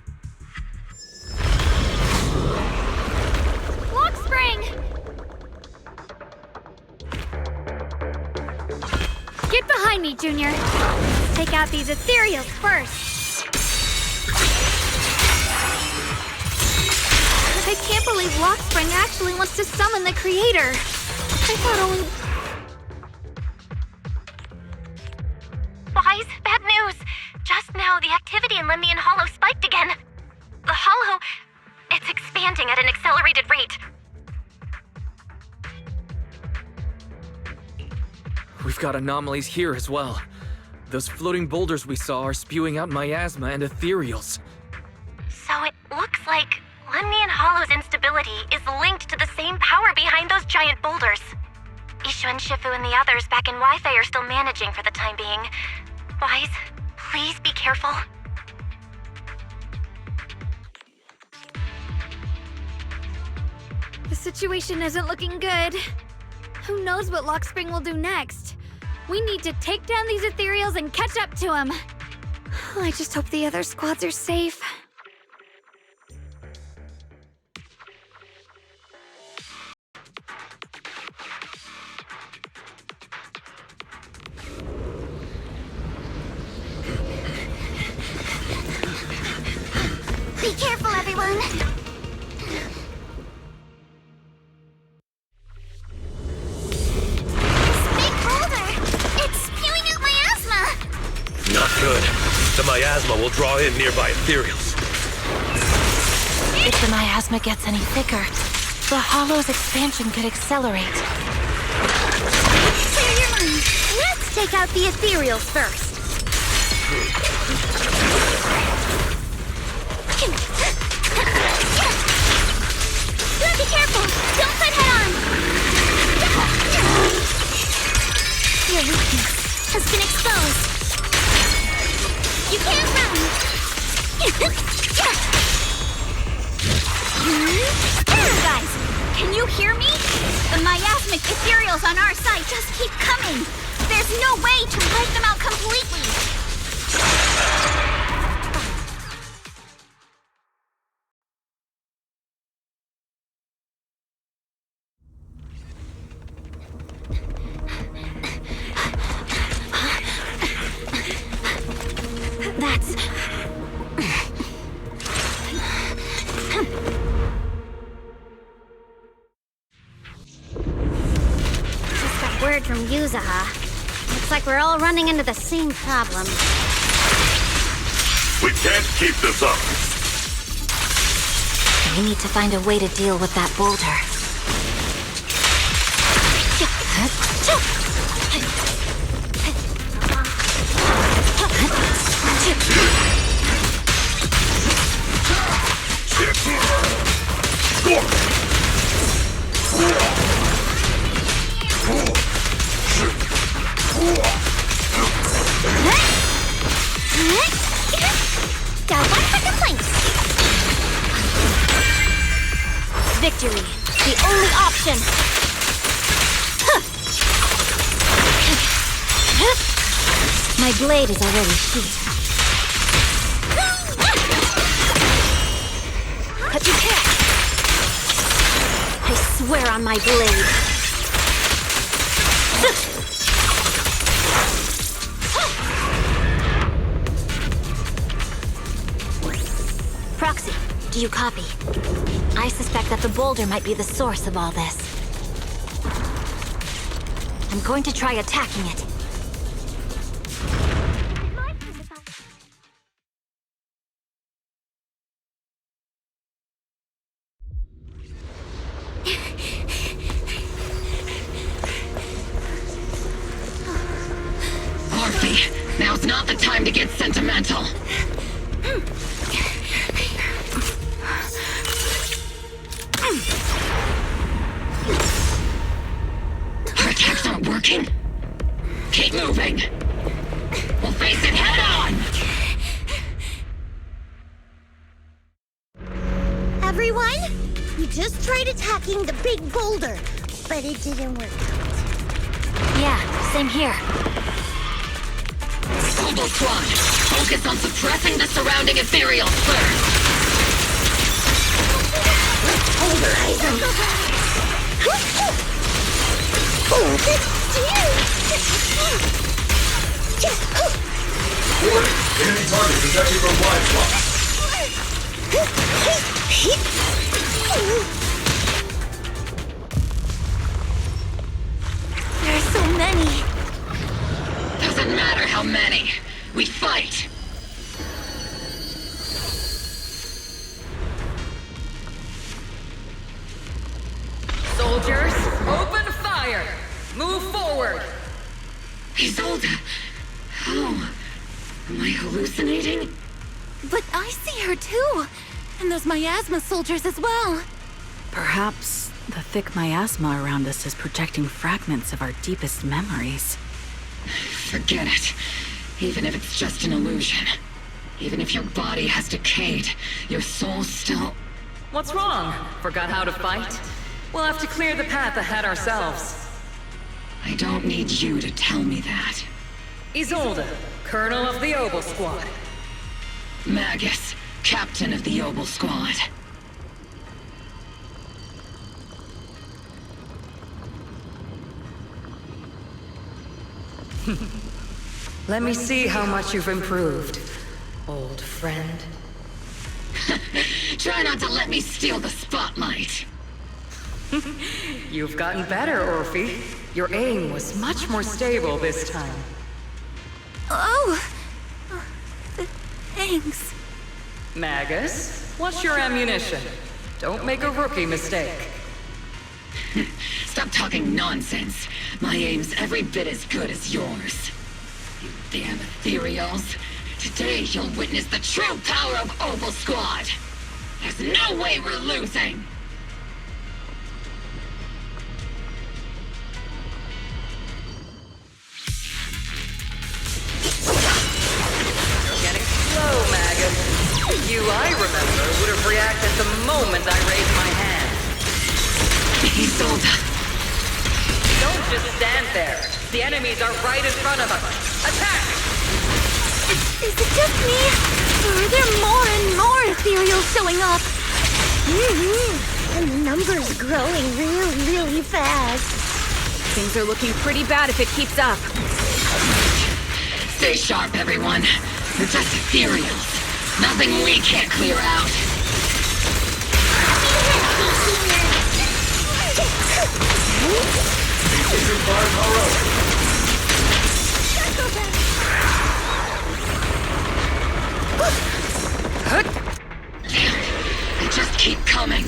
Lock spring! Get behind me, Junior. Take out these ethereals first. I can't believe Lockspring actually wants to summon the Creator. I thought only... Wise, bad news. Just now, the activity in Lemnian Hollow spiked again. The Hollow... it's expanding at an accelerated rate. We've got anomalies here as well. Those floating boulders we saw are spewing out miasma and ethereals. So it looks like Lemnian Hollow's instability is linked to the same power behind those giant boulders. Ishu and Shifu and the others back in Wi-Fi are still managing for the time being. Wise, please be careful. The situation isn't looking good. Who knows what Lockspring will do next? We need to take down these ethereals and catch up to him. I just hope the other squads are safe. Be careful, everyone! Not good. The miasma will draw in nearby ethereals. If the miasma gets any thicker, the Hollow's expansion could accelerate. Clear your mind. Let's take out the ethereals first. Be careful! Don't fight head on! Your weakness has been exposed. You can't run! Guys, can you hear me? The miasmic ethereals on our side just keep coming. There's no way to wipe them out completely. from Yuzaha. Looks like we're all running into the same problem. We can't keep this up. We need to find a way to deal with that boulder. Got one second length. Victory, the only option. My blade is already sheathed. Cut your hair. I swear on my blade. Proxy, do you copy? I suspect that the boulder might be the source of all this. I'm going to try attacking it. Orphe, now's not the time to get sentimental. Our attacks aren't working. Keep moving. We'll face it head on. Everyone, we just tried attacking the big boulder, but it didn't work out. Yeah, same here. Combo Squad, focus on suppressing the surrounding ethereals first. Pulverize them. Oh, Enemy target detected from blind spot. There are so many. Doesn't matter how many. We fight. Soldiers, open fire! Move forward! Isolde, how? Am I hallucinating? But I see her too. And those miasma soldiers as well. Perhaps the thick miasma around us is projecting fragments of our deepest memories. Forget it. Even if it's just an illusion. Even if your body has decayed, your soul still... What's wrong? Forgot how to fight? We'll have to clear the path ahead ourselves. I don't need you to tell me that. Isolde, Colonel of the Obel Squad. Magus, Captain of the Obel Squad. Let me see how much you've improved, old friend. Try not to let me steal the spotlight. You've gotten better, Orphe. Your aim was much more stable this time. Oh! Thanks. Magus, what's your ammunition? Don't make a rookie mistake. Stop talking nonsense. My aim's every bit as good as yours. You damn ethereals. Today you'll witness the true power of Obel Squad. There's no way we're losing. You're getting slow, Magus. You, I remember, would have reacted the moment I raised my hand. Isolde. Don't just stand there. The enemies are right in front of us. Attack! Is it just me? Or are there more and more ethereals showing up? And the number's growing really fast. Things are looking pretty bad if it keeps up. Stay sharp, everyone. They're just ethereals. Nothing we can't clear out. They just keep coming.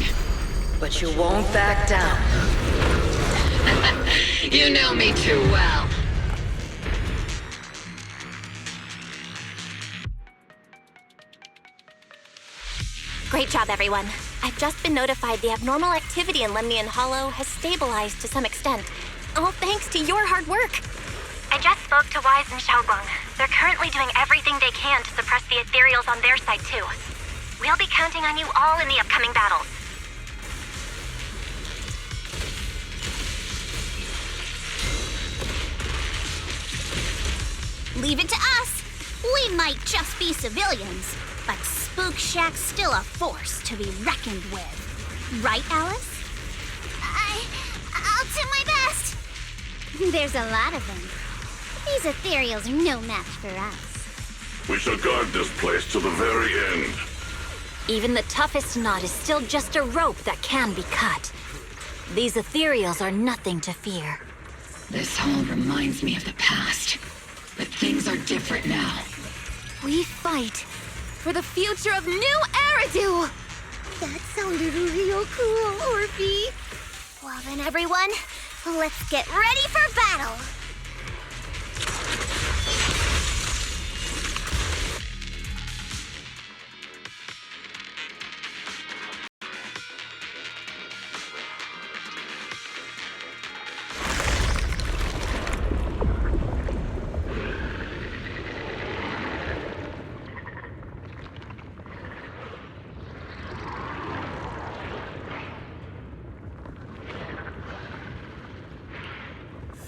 But you won't back down. You know me too well. Great job, everyone. I've just been notified the abnormal activity in Lemnian Hollow has stabilized to some extent. All thanks to your hard work. I just spoke to Wise and Xiaoguang. They're currently doing everything they can to suppress the ethereals on their side, too. We'll be counting on you all in the upcoming battles. Leave it to us. We might just be civilians, but Spook Shack's still a force to be reckoned with. Right, Alice? I'll do my best. There's a lot of them. These ethereals are no match for us. We shall guard this place to the very end. Even the toughest knot is still just a rope that can be cut. These ethereals are nothing to fear. This all reminds me of the past. But things are different now. We fight for the future of New Eridu! That sounded real cool, Orphe. Well then, everyone, let's get ready for battle!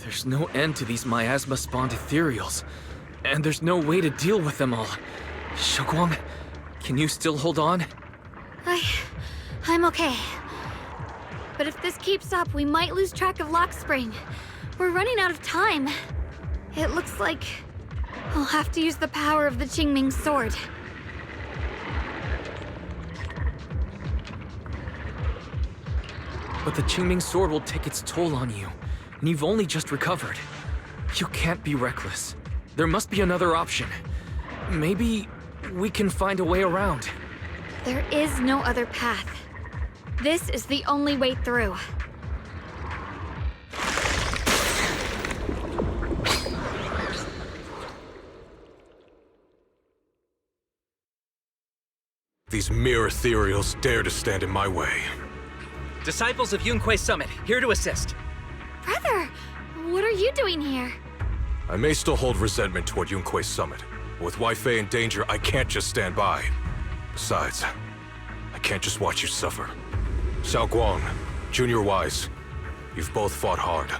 There's no end to these miasma-spawned ethereals, and there's no way to deal with them all. Xiaoguang, can you still hold on? I'm okay. But if this keeps up, we might lose track of Lock Spring. We're running out of time. It looks like I'll have to use the power of the Qingming sword. But the Qingming sword will take its toll on you, and you've only just recovered. You can't be reckless. There must be another option. Maybe we can find a way around. There is no other path. This is the only way through. These mere ethereals dare to stand in my way. Disciples of Yunque's Summit, here to assist. Brother, what are you doing here? I may still hold resentment toward Yunque's Summit, but with Wei Fei in danger, I can't just stand by. Besides, I can't just watch you suffer. Xiaoguang, Junior Wise, you've both fought hard.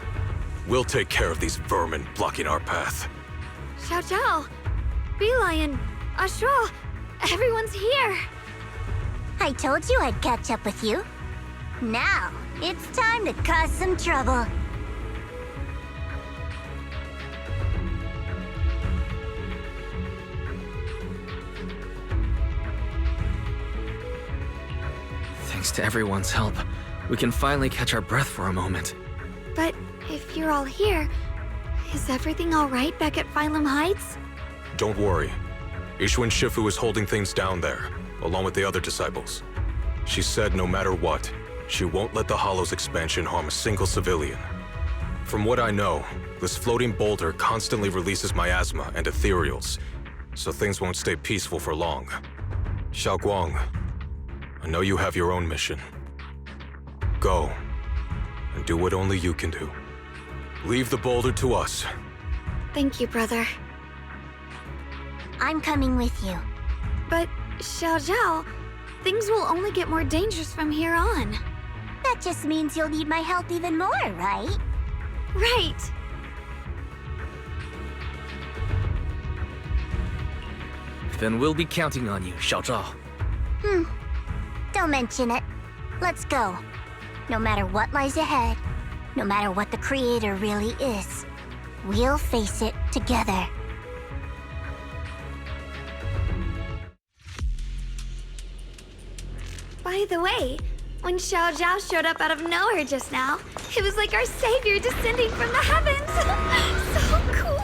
We'll take care of these vermin blocking our path. Xiao Zhao, Beelion, Astral, everyone's here. I told you I'd catch up with you. Now, it's time to cause some trouble. Thanks to everyone's help, we can finally catch our breath for a moment. But if you're all here, is everything all right back at Phylum Heights? Don't worry. Ishun Shifu is holding things down there, along with the other disciples. She said no matter what, she won't let the Hollow's expansion harm a single civilian. From what I know, this floating boulder constantly releases miasma and ethereals, so things won't stay peaceful for long. Xiaoguang, I know you have your own mission. Go, and do what only you can do. Leave the boulder to us. Thank you, brother. I'm coming with you. But, Xiao Zhao, things will only get more dangerous from here on. That just means you'll need my help even more, right? Right. Then we'll be counting on you, Xiao Zhao. Don't mention it. Let's go. No matter what lies ahead, no matter what the Creator really is, we'll face it together. By the way, When Xiao Zhao showed up out of nowhere just now, it was like our savior descending from the heavens. So cool.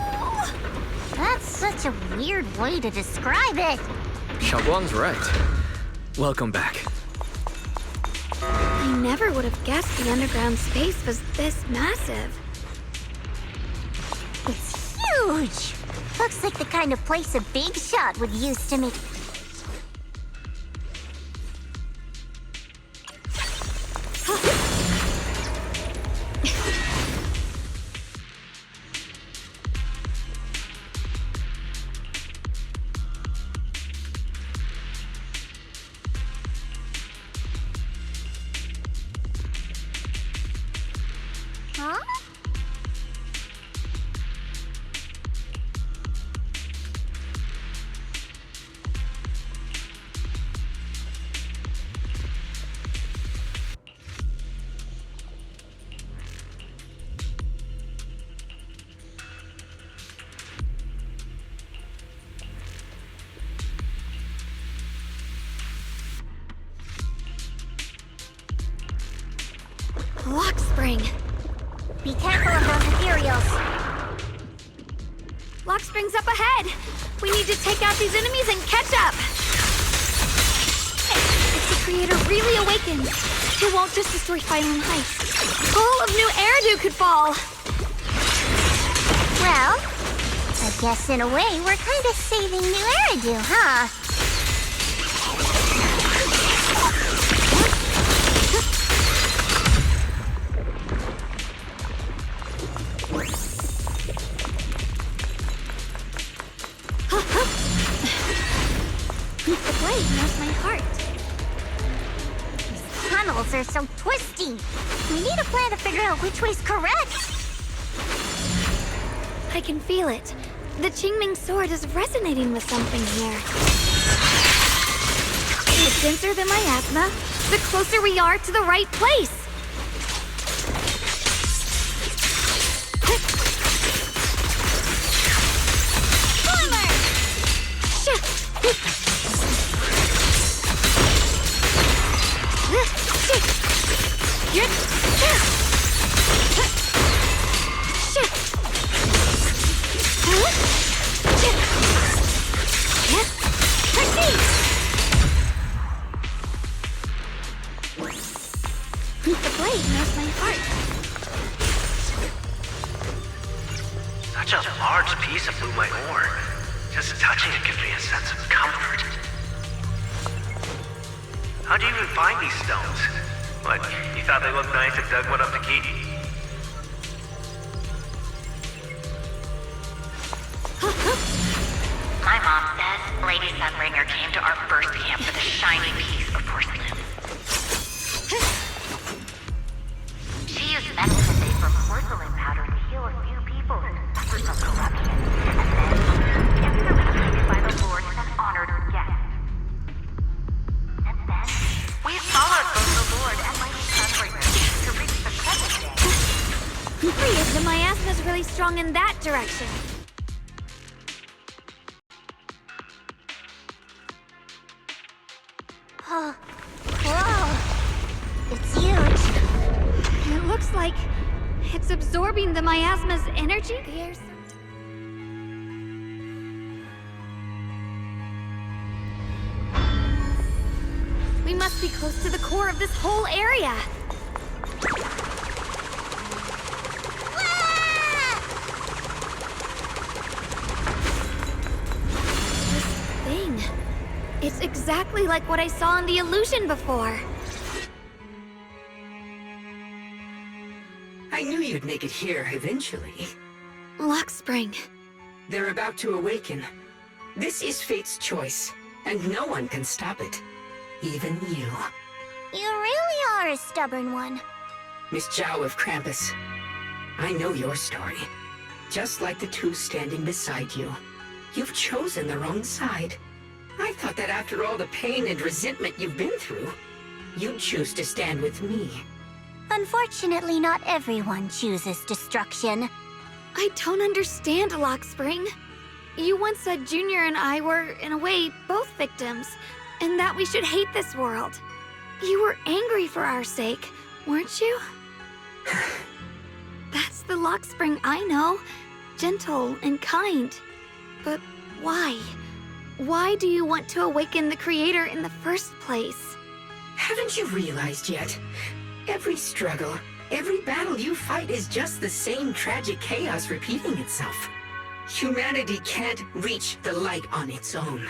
That's such a weird way to describe it. Xiaoguang's right. Welcome back. I never would have guessed the underground space was this massive. It's huge. Looks like the kind of place a big shot would use to make... Huh? Lock spring. Be careful of those ethereals. Lock spring's up ahead. We need to take out these enemies and catch up. If the creator really awakens, it won't just destroy Phylum Heights. All of New Eridu could fall. Well, I guess in a way we're kind of saving New Eridu, huh? The blade knows my heart. These tunnels are so twisty. We need a plan to figure out which way's correct. I can feel it. The Qingming sword is resonating with something here. The denser the miasma, the closer we are to the right place. The blade knows my heart. Such a large piece of blue my ore. Just touching it gives me a sense of comfort. How'd you even find these stones? What, you thought they looked nice and dug one up to keep? My mom says Lady Sunbringer came to our first camp with a shiny piece of porcelain. She used medicine made from porcelain powder to heal a few people who suffered from corruption, and then she was treated by the Lord as an honored guest. And then we followed both the Lord and Lady Sunbringer to reach the present day. Great, the miasma's really strong in that direction. Whoa! It's huge. It looks like it's absorbing the miasma's energy. We must be close to the core of this whole area. This thing. It's exactly like what I saw in the illusion before. I knew you'd make it here eventually. Lock spring. They're about to awaken. This is fate's choice, and no one can stop it. Even you. You really are a stubborn one. Miss Zhao of Krampus. I know your story. Just like the two standing beside you. You've chosen the wrong side. I thought that after all the pain and resentment you've been through, you'd choose to stand with me. Unfortunately, not everyone chooses destruction. I don't understand, Lock Spring. You once said Junior and I were, in a way, both victims, and that we should hate this world. You were angry for our sake, weren't you? That's the Lockspring I know. Gentle and kind. But why? Why do you want to awaken the Creator in the first place? Haven't you realized yet? Every struggle, every battle you fight is just the same tragic chaos repeating itself. Humanity can't reach the light on its own.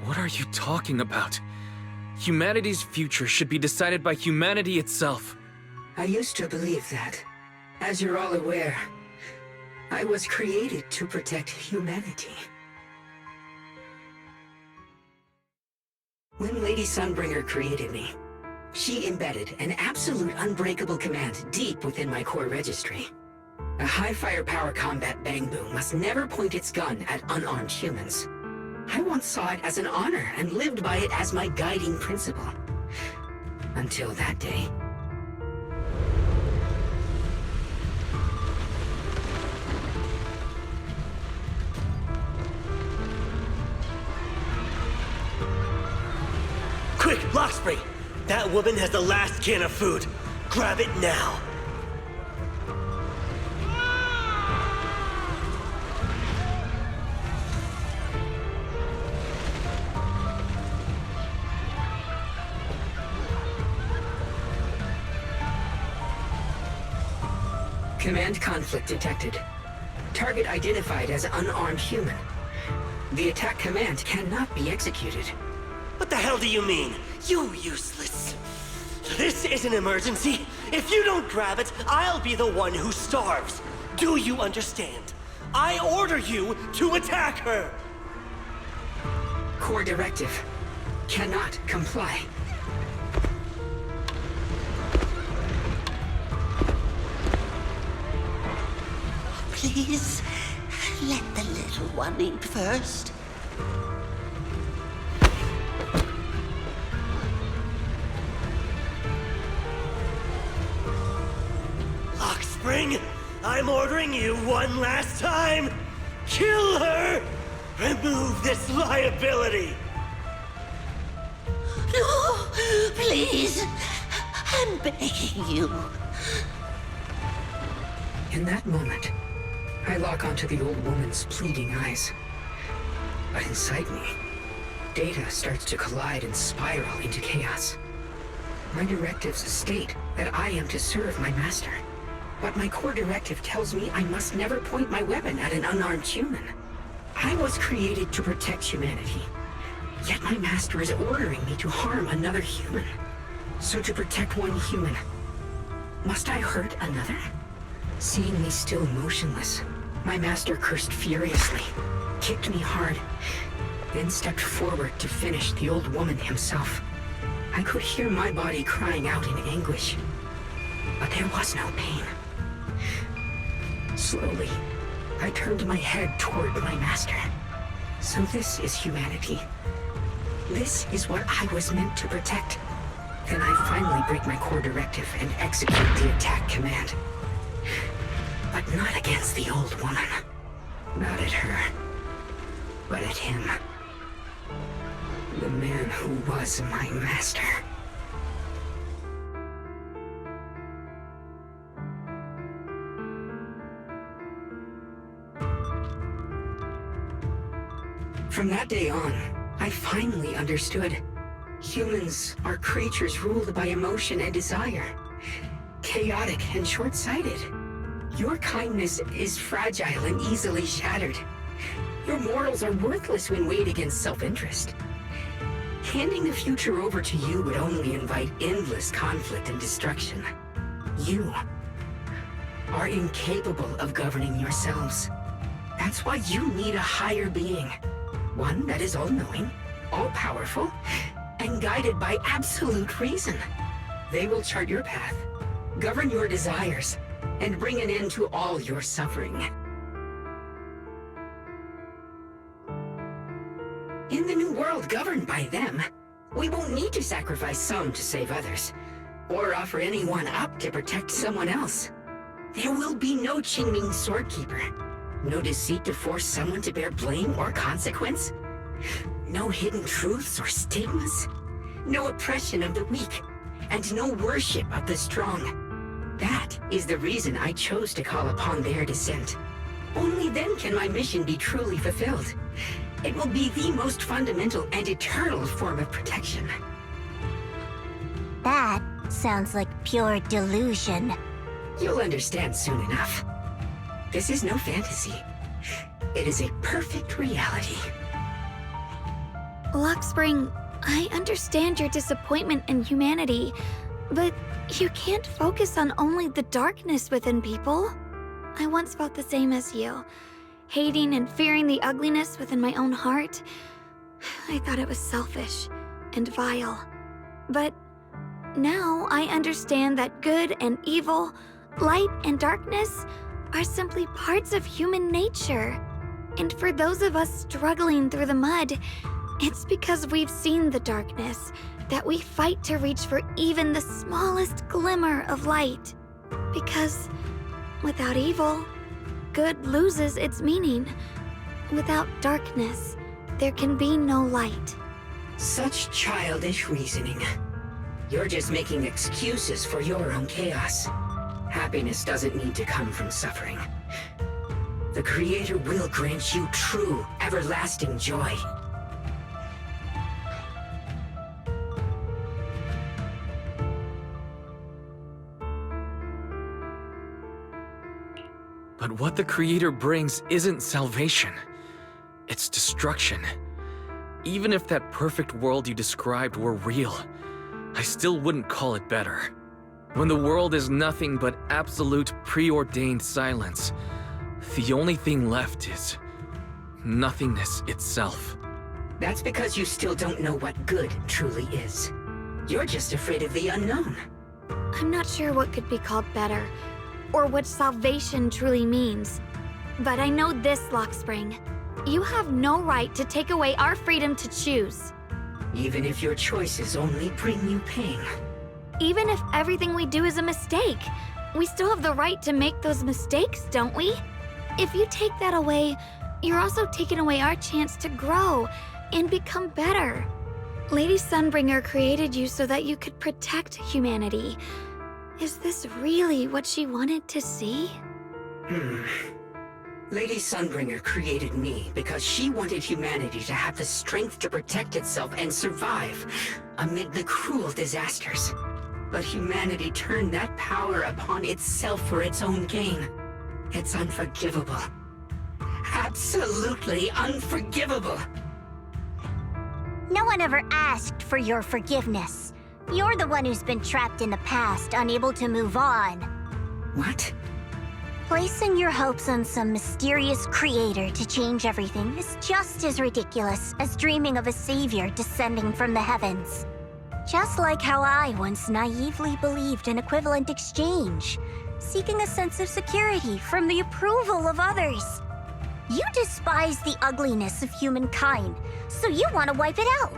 What are you talking about? Humanity's future should be decided by humanity itself. I used to believe that. As you're all aware, I was created to protect humanity. When Lady Sunbringer created me, she embedded an absolute unbreakable command deep within my core registry. A high firepower combat bang boom must never point its gun at unarmed humans. I once saw it as an honor and lived by it as my guiding principle. Until that day. Quick, Lockspring! That woman has the last can of food. Grab it now. Command conflict detected. Target identified as unarmed human. The attack command cannot be executed. What the hell do you mean? You useless. This is an emergency. If you don't grab it, I'll be the one who starves. Do you understand? I order you to attack her. Core directive. Cannot comply. Please, let the little one eat first. Lockspring, I'm ordering you one last time. Kill her! Remove this liability! No, please. I'm begging you. In that moment, I lock onto the old woman's pleading eyes. But inside me, data starts to collide and spiral into chaos. My directives state that I am to serve my master. But my core directive tells me I must never point my weapon at an unarmed human. I was created to protect humanity. Yet my master is ordering me to harm another human. So to protect one human, must I hurt another? Seeing me still motionless, my master cursed furiously, kicked me hard, then stepped forward to finish the old woman himself. I could hear my body crying out in anguish, but there was no pain. Slowly, I turned my head toward my master. So this is humanity. This is what I was meant to protect. Then I finally break my core directive and execute the attack command. But not against the old woman. Not at her. But at him. The man who was my master. From that day on, I finally understood. Humans are creatures ruled by emotion and desire. Chaotic and short-sighted. Your kindness is fragile and easily shattered. Your morals are worthless when weighed against self-interest. Handing the future over to you would only invite endless conflict and destruction. You are incapable of governing yourselves. That's why you need a higher being. One that is all-knowing, all-powerful, and guided by absolute reason. They will chart your path, govern your desires, and bring an end to all your suffering. In the new world governed by them, we won't need to sacrifice some to save others, or offer anyone up to protect someone else. There will be no Qingming Swordkeeper, no deceit to force someone to bear blame or consequence. No hidden truths or stigmas. No oppression of the weak. And no worship of the strong. That is the reason I chose to call upon their descent. Only then can my mission be truly fulfilled. It will be the most fundamental and eternal form of protection. That sounds like pure delusion. You'll understand soon enough. This is no fantasy. It is a perfect reality. Luxspring, I understand your disappointment in humanity, but you can't focus on only the darkness within people. I once felt the same as you, hating and fearing the ugliness within my own heart. I thought it was selfish and vile. But now I understand that good and evil, light and darkness are simply parts of human nature. And for those of us struggling through the mud, it's because we've seen the darkness that we fight to reach for even the smallest glimmer of light. Because without evil, good loses its meaning. Without darkness, there can be no light. Such childish reasoning. You're just making excuses for your own chaos. Happiness doesn't need to come from suffering. The Creator will grant you true, everlasting joy. But what the Creator brings isn't salvation. It's destruction. Even if that perfect world you described were real, I still wouldn't call it better. When the world is nothing but absolute preordained silence, the only thing left is nothingness itself. That's because you still don't know what good truly is. You're just afraid of the unknown. I'm not sure what could be called better, or what salvation truly means. But I know this, Luxspring. You have no right to take away our freedom to choose. Even if your choices only bring you pain. Even if everything we do is a mistake, we still have the right to make those mistakes, don't we? If you take that away, you're also taking away our chance to grow and become better. Lady Sunbringer created you so that you could protect humanity. Is this really what she wanted to see? Lady Sunbringer created me because she wanted humanity to have the strength to protect itself and survive amid the cruel disasters. But humanity turned that power upon itself for its own gain. It's unforgivable. Absolutely unforgivable. No one ever asked for your forgiveness. You're the one who's been trapped in the past, unable to move on. What? Placing your hopes on some mysterious creator to change everything is just as ridiculous as dreaming of a savior descending from the heavens. Just like how I once naively believed in equivalent exchange, seeking a sense of security from the approval of others. You despise the ugliness of humankind, so you want to wipe it out.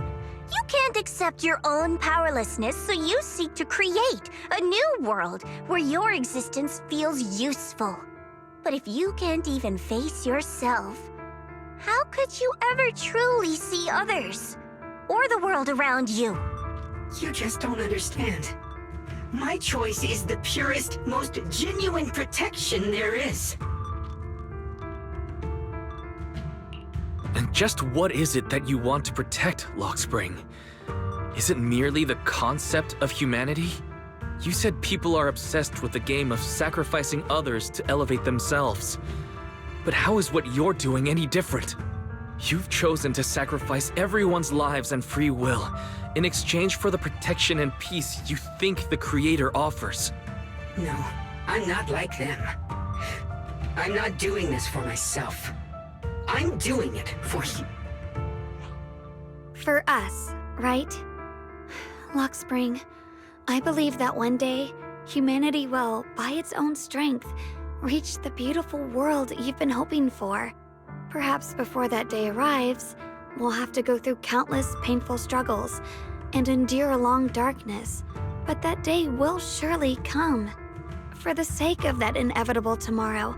You can't accept your own powerlessness, so you seek to create a new world where your existence feels useful. But if you can't even face yourself, how could you ever truly see others? Or the world around you? You just don't understand. My choice is the purest, most genuine protection there is. And just what is it that you want to protect, Luxspring? Is it merely the concept of humanity? You said people are obsessed with the game of sacrificing others to elevate themselves. But how is what you're doing any different? You've chosen to sacrifice everyone's lives and free will in exchange for the protection and peace you think the Creator offers. No, I'm not like them. I'm not doing this for myself. I'm doing it for you. For us, right? Luxspring, I believe that one day, humanity will, by its own strength, reach the beautiful world you've been hoping for. Perhaps before that day arrives, we'll have to go through countless painful struggles and endure a long darkness, but that day will surely come. For the sake of that inevitable tomorrow,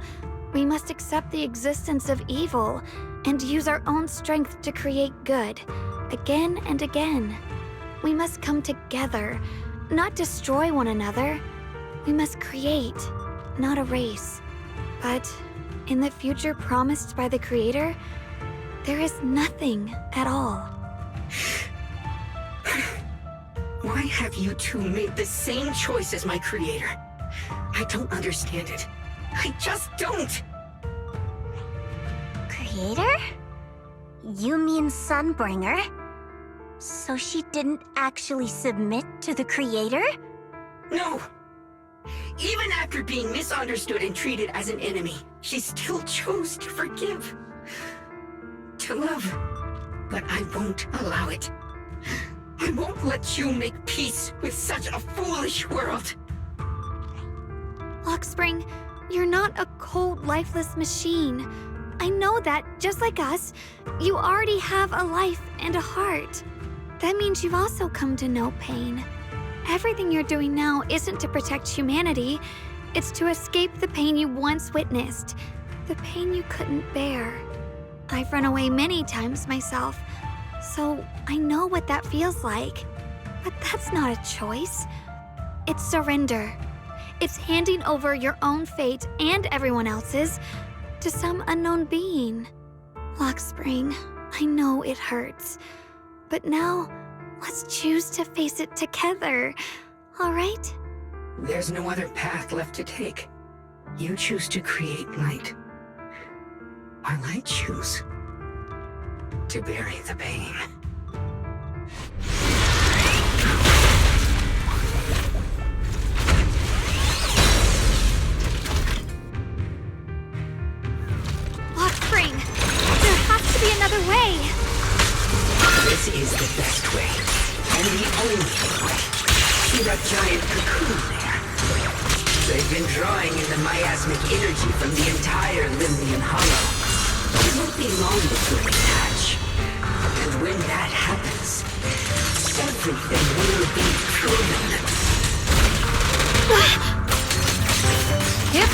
We must accept the existence of evil and use our own strength to create good, again and again. We must come together, not destroy one another. We must create, not erase. But in the future promised by the Creator, there is nothing at all. Why have you two made the same choice as my Creator? I don't understand it. I just don't! Creator? You mean Sunbringer? So she didn't actually submit to the Creator? No! Even after being misunderstood and treated as an enemy, she still chose to forgive. To love. But I won't allow it. I won't let you make peace with such a foolish world. Lockspring, you're not a cold, lifeless machine. I know that, just like us, you already have a life and a heart. That means you've also come to know pain. Everything you're doing now isn't to protect humanity. It's to escape the pain you once witnessed. The pain you couldn't bear. I've run away many times myself, so I know what that feels like. But that's not a choice. It's surrender. It's handing over your own fate and everyone else's to some unknown being. Lockspring, I know it hurts. But now, let's choose to face it together, all right? There's no other path left to take. You choose to create light. While I choose to bury the pain. Lockspring, there has to be another way. This is the best way, and the only way. See that giant cocoon there? They've been drawing in the miasmic energy from the entire Limnian Hollow. It won't be long before they hatch. And when that happens, everything will be proven. Yep.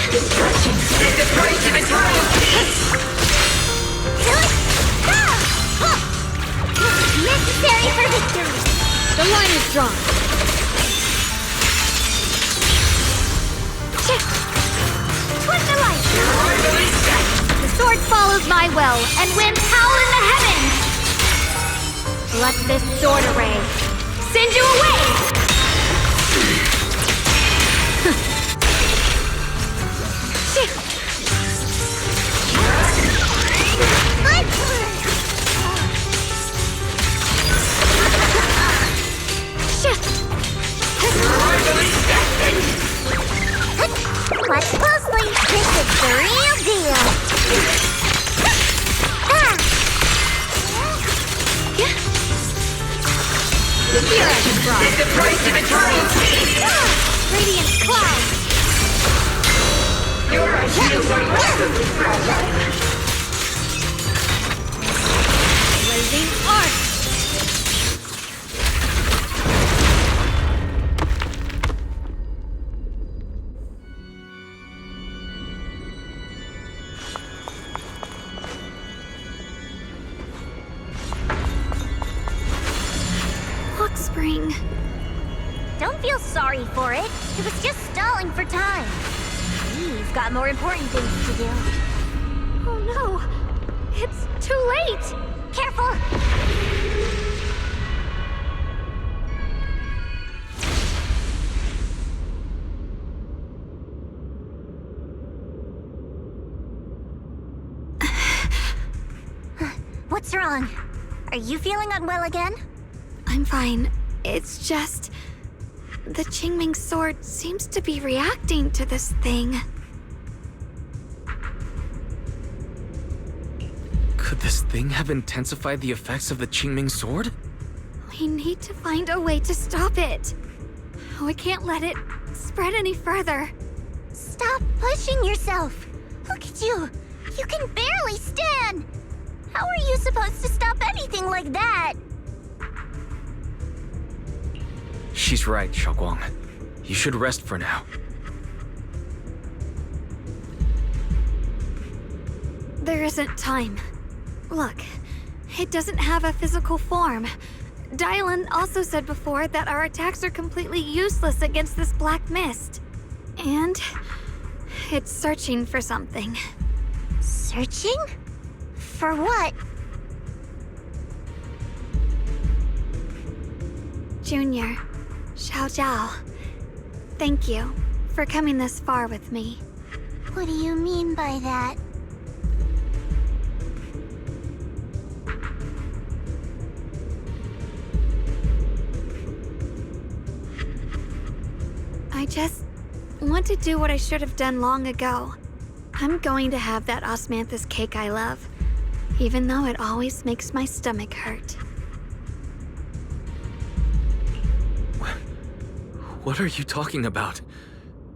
Destruction is the price of eternal peace! Necessary for victory! The line is drawn. Twist the light! The sword follows my will and wins power in the heavens! Let this sword array send you away! Watch closely. This is the real deal. Here I can draw. It's the price of eternal peace! Radiant cloud. Your ideals are massively fragile. Blazing arc. Lockspring. Don't feel sorry for it. It was just stalling for time. We've got more important things to do. Oh no! It's too late! Careful! What's wrong? Are you feeling unwell again? I'm fine. It's just... the Qingming sword seems to be reacting to this thing. Could this thing have intensified the effects of the Qingming sword? We need to find a way to stop it. We can't let it spread any further. Stop pushing yourself. Look at you. You can barely stand. How are you supposed to stop anything like that? She's right, Xiaoguang. You should rest for now. There isn't time. Look, it doesn't have a physical form. Dylan also said before that our attacks are completely useless against this black mist. And it's searching for something. Searching? For what? Junior, Xiao Zhao, thank you for coming this far with me. What do you mean by that? I just want to do what I should have done long ago. I'm going to have that osmanthus cake I love, even though it always makes my stomach hurt. What are you talking about?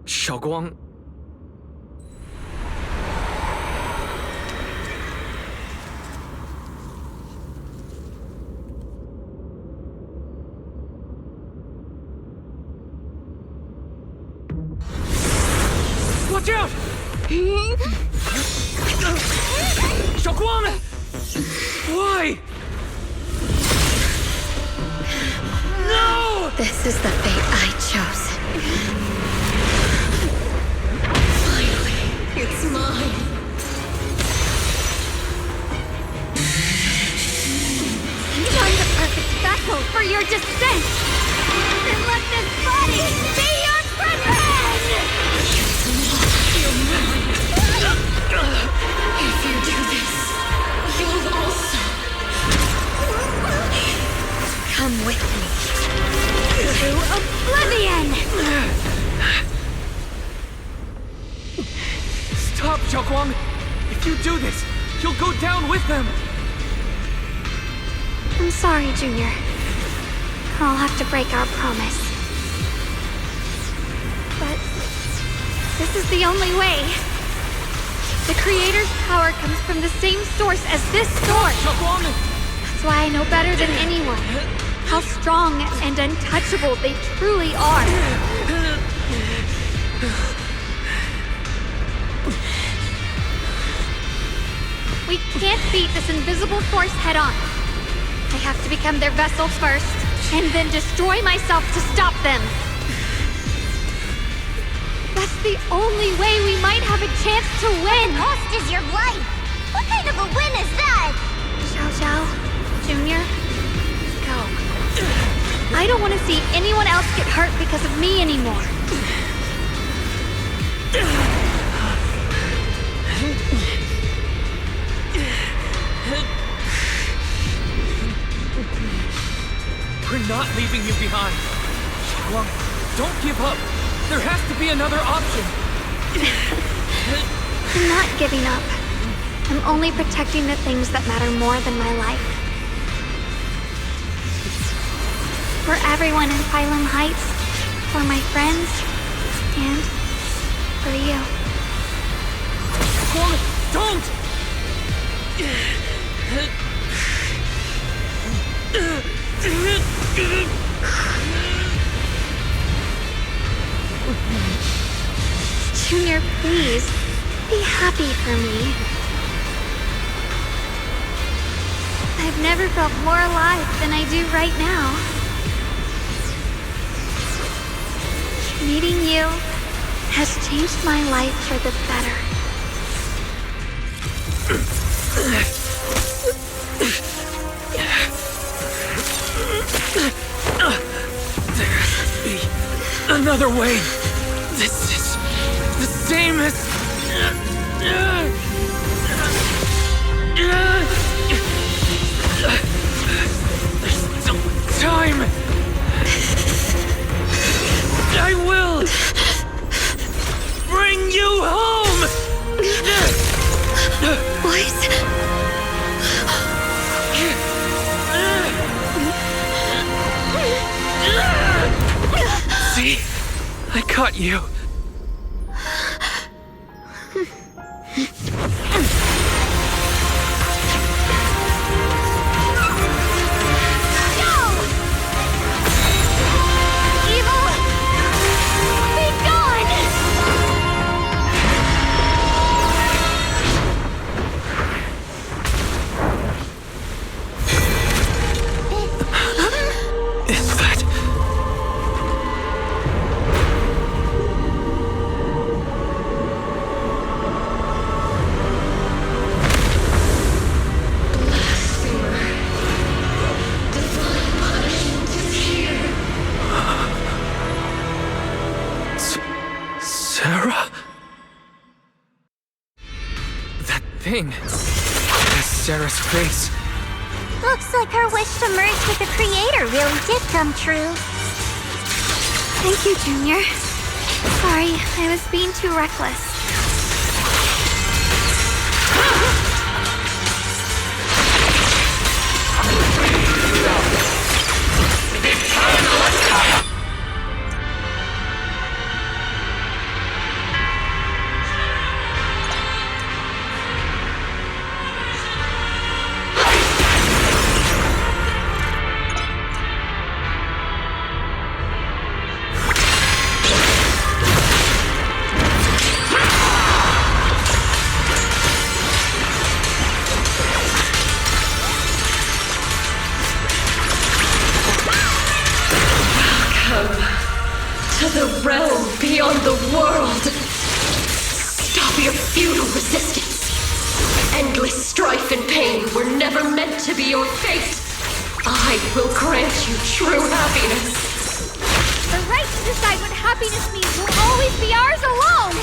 Xiaoguang? Watch out! Xiaoguang! Why? No! This is the fate I chose. Finally, it's mine. I'm the perfect vessel for your descent! Then let this body be your prison! If you do this, you'll also come with me to oblivion! Stop, Xiaoguang! If you do this, you'll go down with them! I'm sorry, Junior. I'll have to break our promise. But this is the only way. The Creator's power comes from the same source as this sword. That's why I know better than anyone how strong and untouchable they truly are. We can't beat this invisible force head on. I have to become their vessel first, and then destroy myself to stop them. That's the only way we might have a chance to win. The cost is your life. What kind of a win is that? Xiao Zhao, Junior, go. I don't want to see anyone else get hurt because of me anymore. We're not leaving you behind. Xiaoguang, don't give up. There has to be another option. I'm not giving up. I'm only protecting the things that matter more than my life. For everyone in Phylum Heights, for my friends, and for you. Don't! Junior, please, be happy for me. I've never felt more alive than I do right now. Meeting you has changed my life for the better. There has to be another way. This is the same as... There's still time. I will bring you home. Boys. See? I caught you. thing. That's Sarah's face. Looks like her wish to merge with the Creator really did come true. Thank you, Junior. Sorry, I was being too reckless. To the realm beyond the world. Stop your futile resistance. Endless strife and pain were never meant to be your fate. I will grant you true happiness. The right to decide what happiness means will always be ours alone!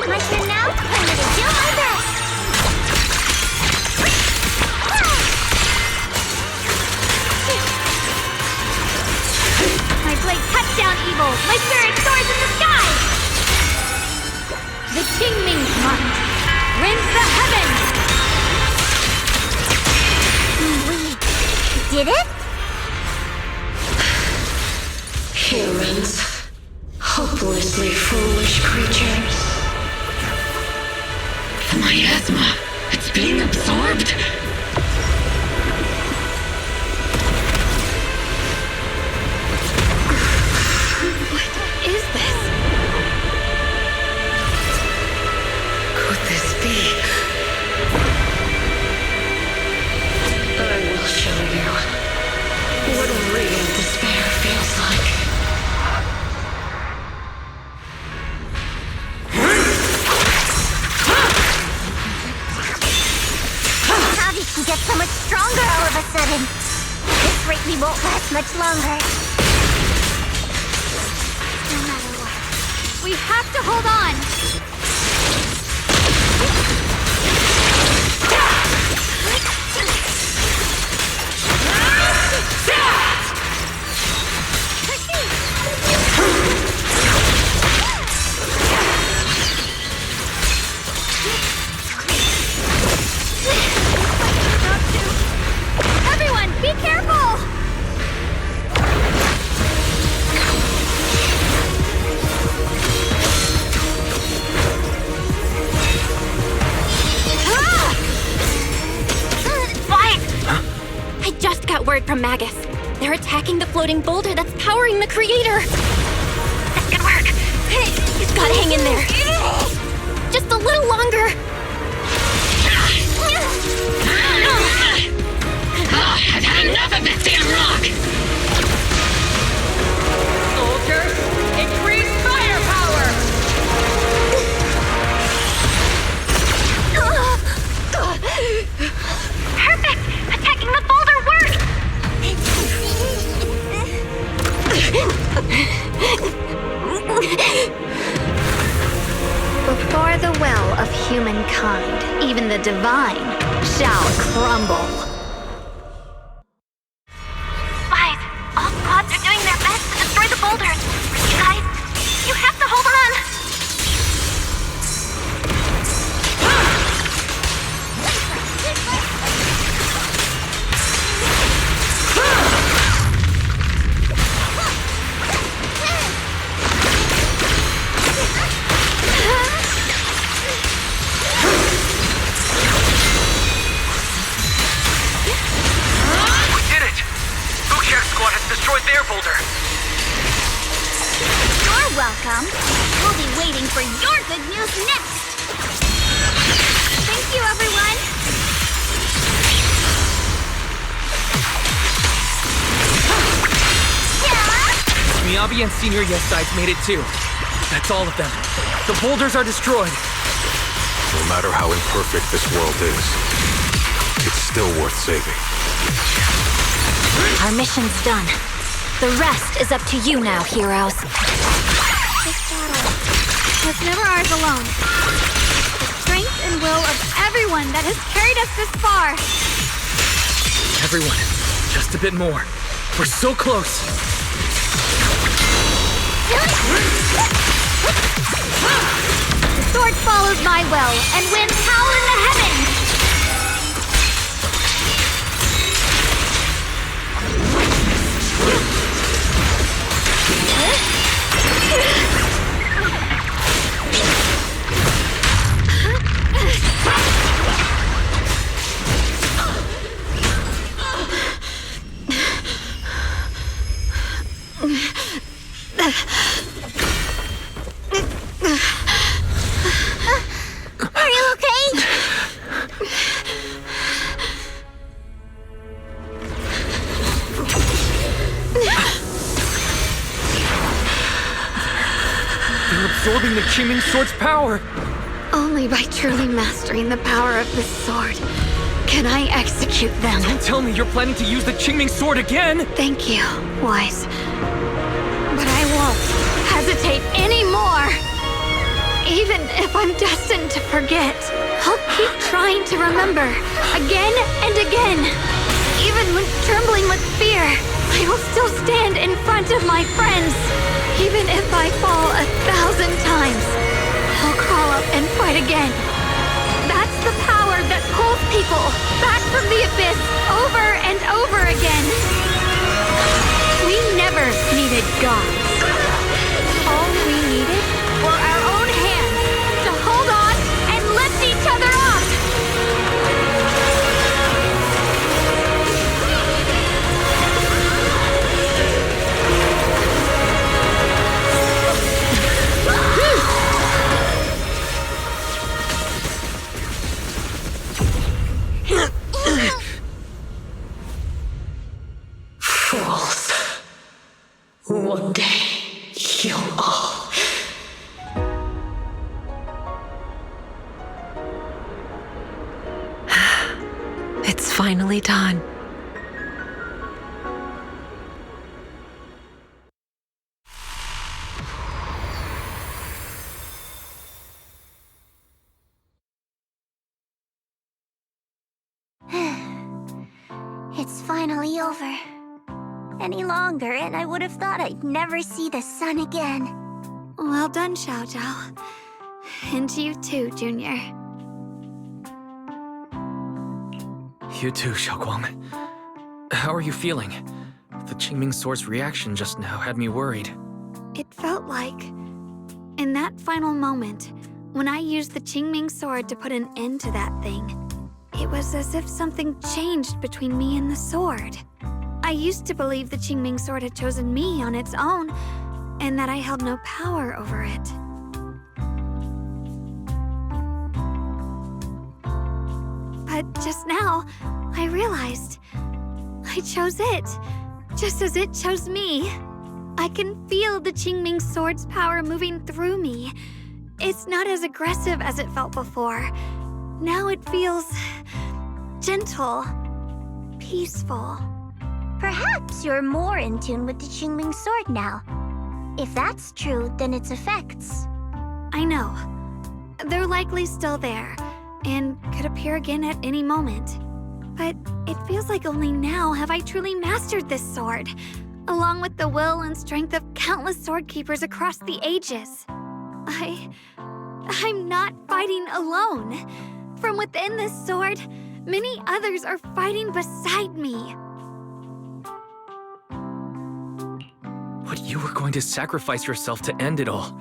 My turn now? I'm gonna do my best! My blade cuts down evil! My spirit soars in the sky! The Qingming's mind rends the heavens! We did it? Humans. Hopelessly foolish creatures. The miasma, it's being absorbed. What is this? Could this be? I will show you what real despair feels like. How did she get so much stronger all of a sudden? This rate we won't last much longer. No matter what, we have to hold on! Everyone, be careful! I just got word from Magus. They're attacking the floating boulder that's powering the Creator. That's good work. You've got to hang in there. Just a little longer. I've had enough of this damn rock! Soldiers, increase firepower! Perfect! Attacking the boulder worked! Before the well of humankind, even the divine shall crumble. Guys, all squads are doing their best to destroy the boulders. You guys, you have to hold on. Destroyed their boulder. You're welcome. We'll be waiting for your good news next. Thank you, everyone. Miyabi and Senior Yes Sides made it too. That's all of them. The boulders are destroyed. We'll matter how imperfect this world is, it's still worth saving. Our mission's done. The rest is up to you now, heroes. This battle was never ours alone. The strength and will of everyone that has carried us this far. Everyone, just a bit more. We're so close. The sword follows my will, and winds howl in the heavens! Are you okay? They're absorbing the Qingming Sword's power. Only by truly mastering the power of this sword can I execute them. Don't tell me you're planning to use the Qingming Sword again! Thank you, Wise. But I won't hesitate anymore. Even if I'm destined to forget, I'll keep trying to remember, again and again. Even when trembling with fear, I will still stand in front of my friends. Even if I fall 1,000 times, I'll crawl up and fight again. That's the power that pulls people back from the abyss over and over again. We never needed gods. All we needed were our own hands to hold on and lift each other up. Fools. One day, you'll all... It's finally done. It's finally over. Any longer, and I would have thought I'd never see the sun again. Well done, Xiao Zhao. And to you too, Junior. You too, Xiaoguang. How are you feeling? The Qingming Sword's reaction just now had me worried. It felt like, in that final moment, when I used the Qingming Sword to put an end to that thing, it was as if something changed between me and the sword. I used to believe the Qingming Sword had chosen me on its own, and that I held no power over it. But just now, I realized I chose it, just as it chose me. I can feel the Qingming Sword's power moving through me. It's not as aggressive as it felt before. Now it feels gentle, peaceful. Perhaps you're more in tune with the Qingming Sword now. If that's true, then its effects. I know. They're likely still there, and could appear again at any moment. But it feels like only now have I truly mastered this sword, along with the will and strength of countless sword keepers across the ages. I'm not fighting alone. From within this sword, many others are fighting beside me. But you were going to sacrifice yourself to end it all.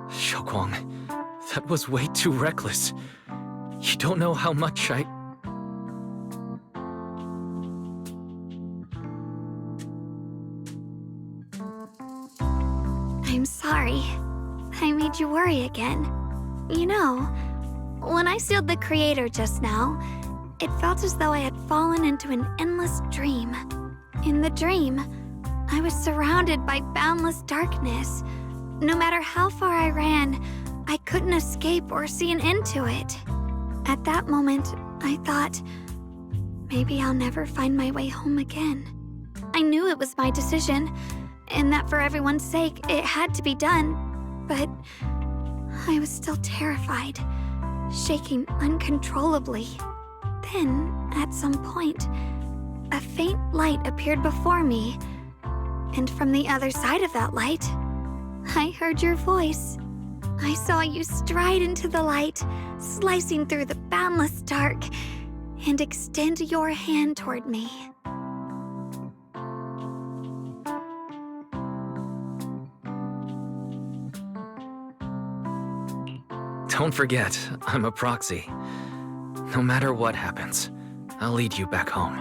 Xiaoguang, that was way too reckless. You don't know how much I'm sorry. I made you worry again. You know, when I sealed the Creator just now, it felt as though I had fallen into an endless dream. In the dream, I was surrounded by boundless darkness. No matter how far I ran, I couldn't escape or see an end to it. At that moment, I thought, maybe I'll never find my way home again. I knew it was my decision, and that for everyone's sake, it had to be done. But I was still terrified, shaking uncontrollably. Then, at some point, a faint light appeared before me, and from the other side of that light, I heard your voice. I saw you stride into the light, slicing through the boundless dark, and extend your hand toward me. Don't forget, I'm a proxy. No matter what happens, I'll lead you back home.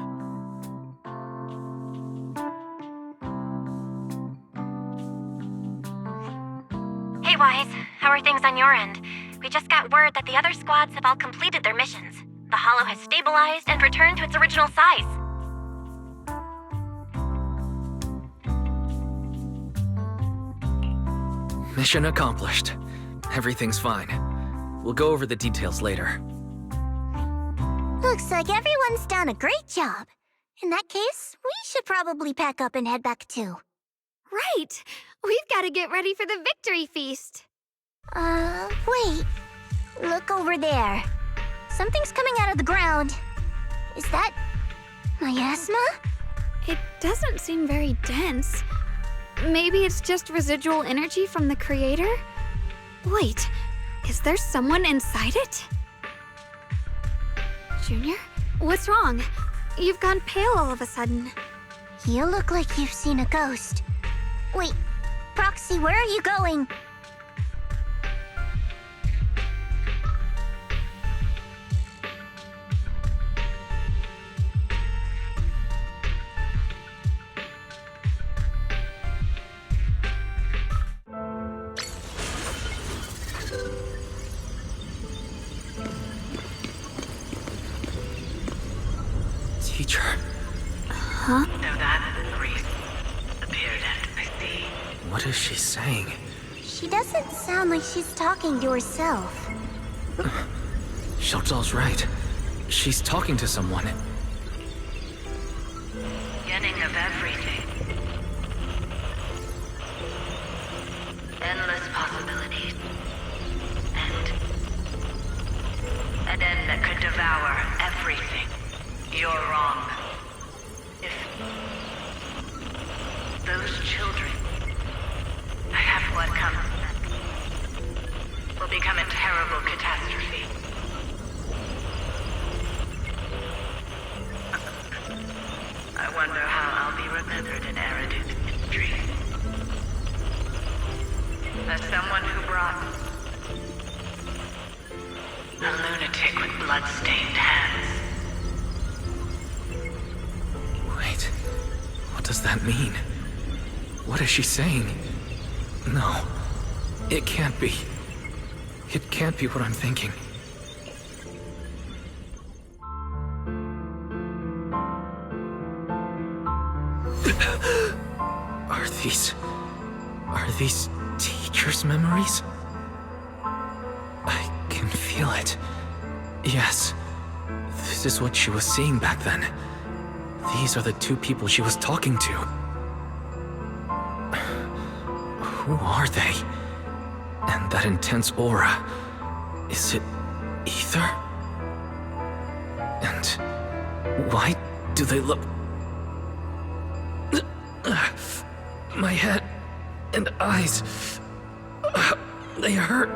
Hey, Wise. How are things on your end? We just got word that the other squads have all completed their missions. The Hollow has stabilized and returned to its original size. Mission accomplished. Everything's fine. We'll go over the details later. Looks like everyone's done a great job. In that case, we should probably pack up and head back too. Right! We've got to get ready for the victory feast. Wait. Look over there. Something's coming out of the ground. Is that miasma? It doesn't seem very dense. Maybe it's just residual energy from the creator? Wait, is there someone inside it? Junior, what's wrong? You've gone pale all of a sudden. You look like you've seen a ghost. Wait, Proxy, where are you going? Teacher. Huh? So that priest appeared at my sea. What is she saying? She doesn't sound like she's talking to herself. Xiaozhao's right. She's talking to someone. Beginning of everything. Endless possibilities. An end that could devour everything. You're wrong. If those children, I have what comes next, will become a terrible catastrophe. I wonder how I'll be remembered in Eridu's history. As someone who brought a lunatic with blood-stained hands. Wait, what does that mean? What is she saying? No, it can't be. It can't be what I'm thinking. Are these teacher's memories? I can feel it. Yes, this is what she was seeing back then. These are the two people she was talking to. Who are they? And that intense aura, is it ether? And why do they look... My head and eyes, they hurt.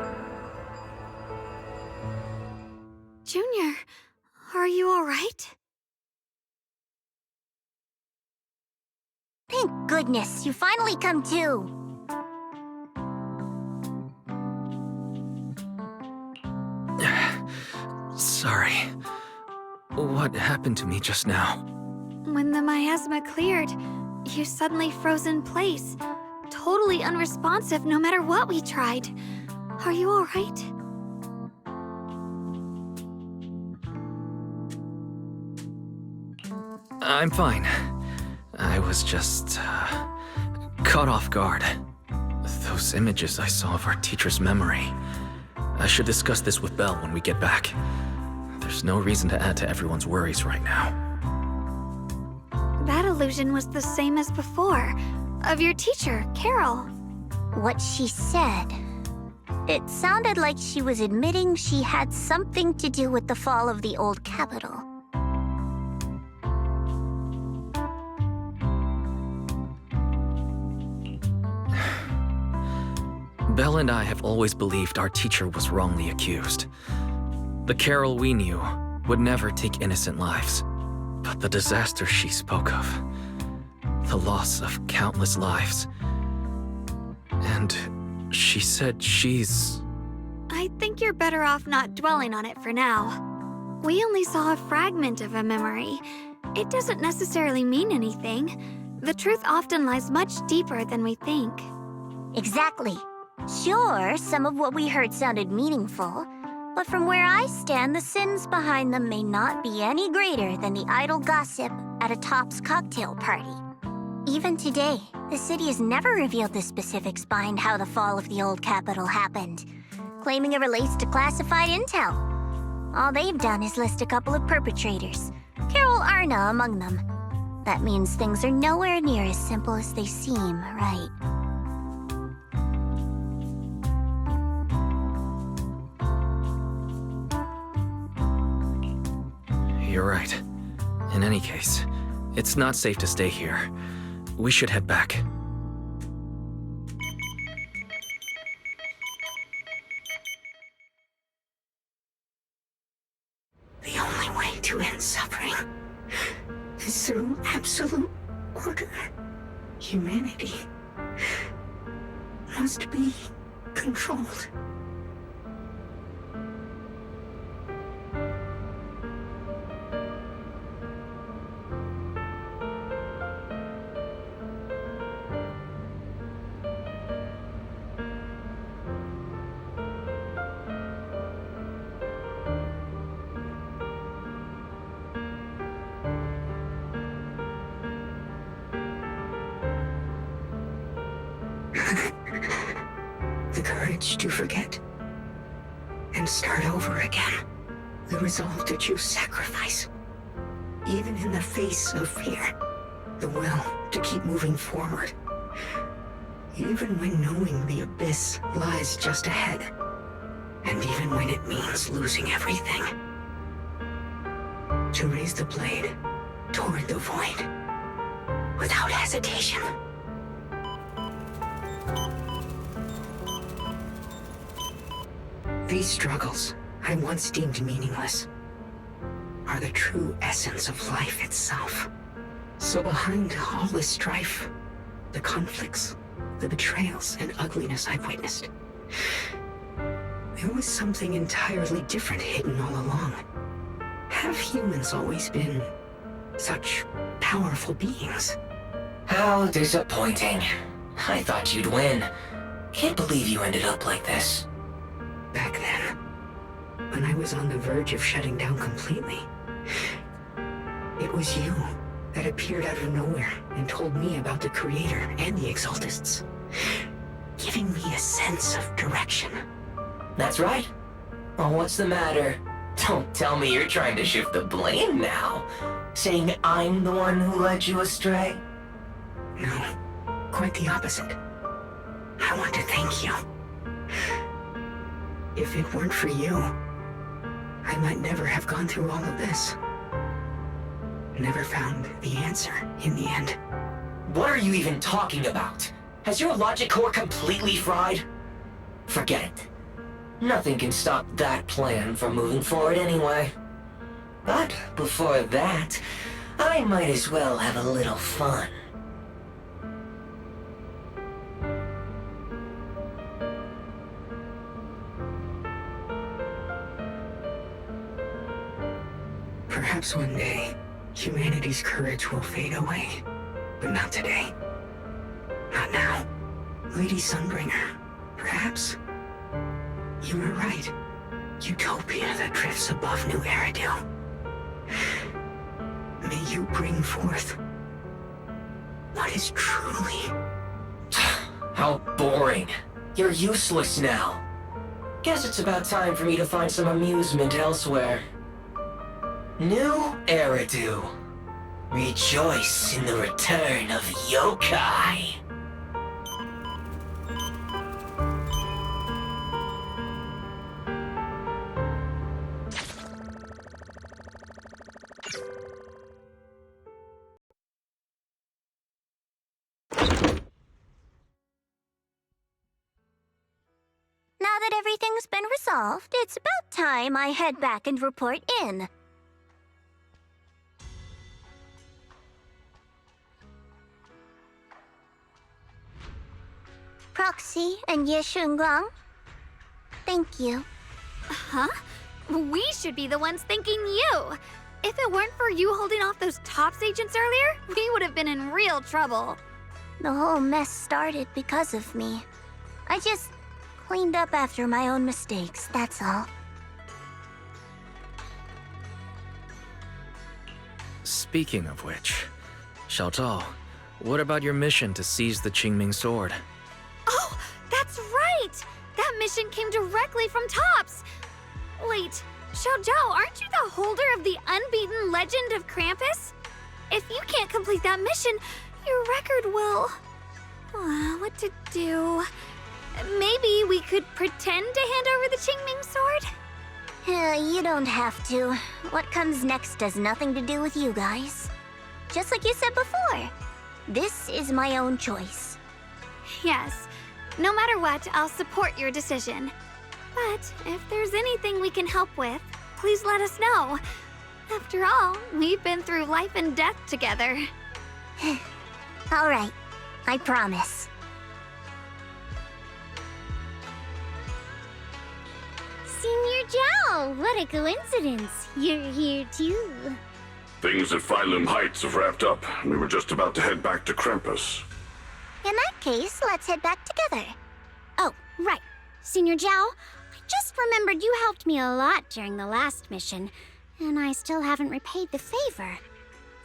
Junior, are you all right? Thank goodness, you finally come to. Sorry. What happened to me just now? When the miasma cleared, you suddenly froze in place. Totally unresponsive no matter what we tried. Are you all right? I'm fine. I was just, caught off guard. Those images I saw of our teacher's memory. I should discuss this with Belle when we get back. There's no reason to add to everyone's worries right now. That illusion was the same as before, of your teacher, Carol. What she said. It sounded like she was admitting she had something to do with the fall of the old capital. Belle and I have always believed our teacher was wrongly accused. The Carol we knew would never take innocent lives. But the disaster she spoke of, the loss of countless lives, and she said she's... I think you're better off not dwelling on it for now. We only saw a fragment of a memory. It doesn't necessarily mean anything. The truth often lies much deeper than we think. Exactly. Sure, some of what we heard sounded meaningful, but from where I stand, the sins behind them may not be any greater than the idle gossip at a Top's cocktail party. Even today, the city has never revealed the specifics behind how the fall of the old capital happened, claiming it relates to classified intel. All they've done is list a couple of perpetrators, Carol Arna among them. That means things are nowhere near as simple as they seem, right? You're right. In any case, it's not safe to stay here. We should head back. The only way to end suffering is through absolute order. Humanity must be controlled. The courage to forget and start over again. The resolve to choose sacrifice, even in the face of fear. The will to keep moving forward, even when knowing the abyss lies just ahead, and even when it means losing everything. To raise the blade toward the void without hesitation. These struggles I once deemed meaningless are the true essence of life itself. So behind all the strife, the conflicts, the betrayals and ugliness I've witnessed, there was something entirely different hidden all along. Have humans always been such powerful beings? How disappointing. I thought you'd win. Can't believe you ended up like this. Back then, when I was on the verge of shutting down completely, it was you that appeared out of nowhere and told me about the Creator and the Exaltists, giving me a sense of direction. That's right. Well, what's the matter? Don't tell me you're trying to shift the blame now, saying I'm the one who led you astray. No, quite the opposite. I want to thank you. If it weren't for you, I might never have gone through all of this. Never found the answer in the end. What are you even talking about? Has your logic core completely fried? Forget it. Nothing can stop that plan from moving forward anyway. But before that, I might as well have a little fun. Perhaps one day, humanity's courage will fade away. But not today. Not now. Lady Sunbringer, perhaps? You were right. Utopia that drifts above New Eridu. May you bring forth what is truly... How boring. You're useless now. Guess it's about time for me to find some amusement elsewhere. New Eridu. Rejoice in the return of yokai. Now that everything's been resolved, it's about time I head back and report in. Proxy and Yeshunguang, thank you. Huh? We should be the ones thanking you. If it weren't for you holding off those TOPS agents earlier, we would have been in real trouble. The whole mess started because of me. I just cleaned up after my own mistakes, that's all. Speaking of which, Xiao Zhao, what about your mission to seize the Qingming sword? Oh, that's right! That mission came directly from TOPS! Wait, Xiao Zhao, aren't you the holder of the unbeaten legend of Krampus? If you can't complete that mission, your record will... what to do? Maybe we could pretend to hand over the Qingming sword? You don't have to. What comes next has nothing to do with you guys. Just like you said before, this is my own choice. Yes. No matter what, I'll support your decision. But if there's anything we can help with, please let us know. After all, we've been through life and death together. All right, I promise. Senior Zhao, what a coincidence. You're here too. Things at Phylum Heights have wrapped up, and we were just about to head back to Krampus. In that case, let's head back together. Oh, right. Senior Zhao, I just remembered you helped me a lot during the last mission, and I still haven't repaid the favor.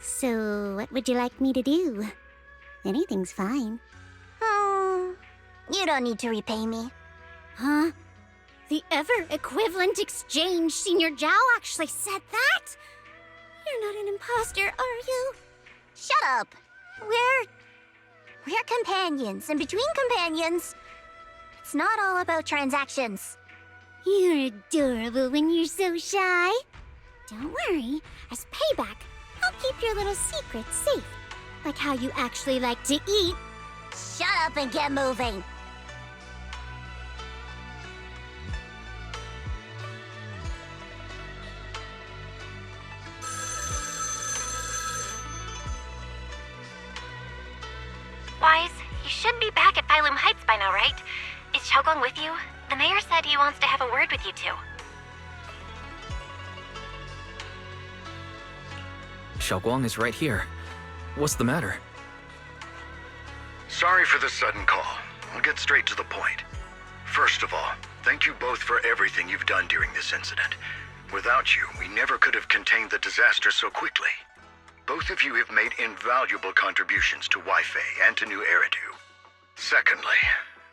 So, what would you like me to do? Anything's fine. You don't need to repay me. Huh? The ever-equivalent exchange, Senior Zhao actually said that? You're not an imposter, are you? Shut up! We're companions, and between companions, it's not all about transactions. You're adorable when you're so shy. Don't worry, as payback, I'll keep your little secrets safe. Like how you actually like to eat. Shut up and get moving! Wise, you should be back at Phylum Heights by now, right? Is Xiaoguang with you? The mayor said he wants to have a word with you two. Xiaoguang is right here. What's the matter? Sorry for the sudden call. I'll get straight to the point. First of all, thank you both for everything you've done during this incident. Without you, we never could have contained the disaster so quickly. Both of you have made invaluable contributions to Weifei and to New Eridu. Secondly,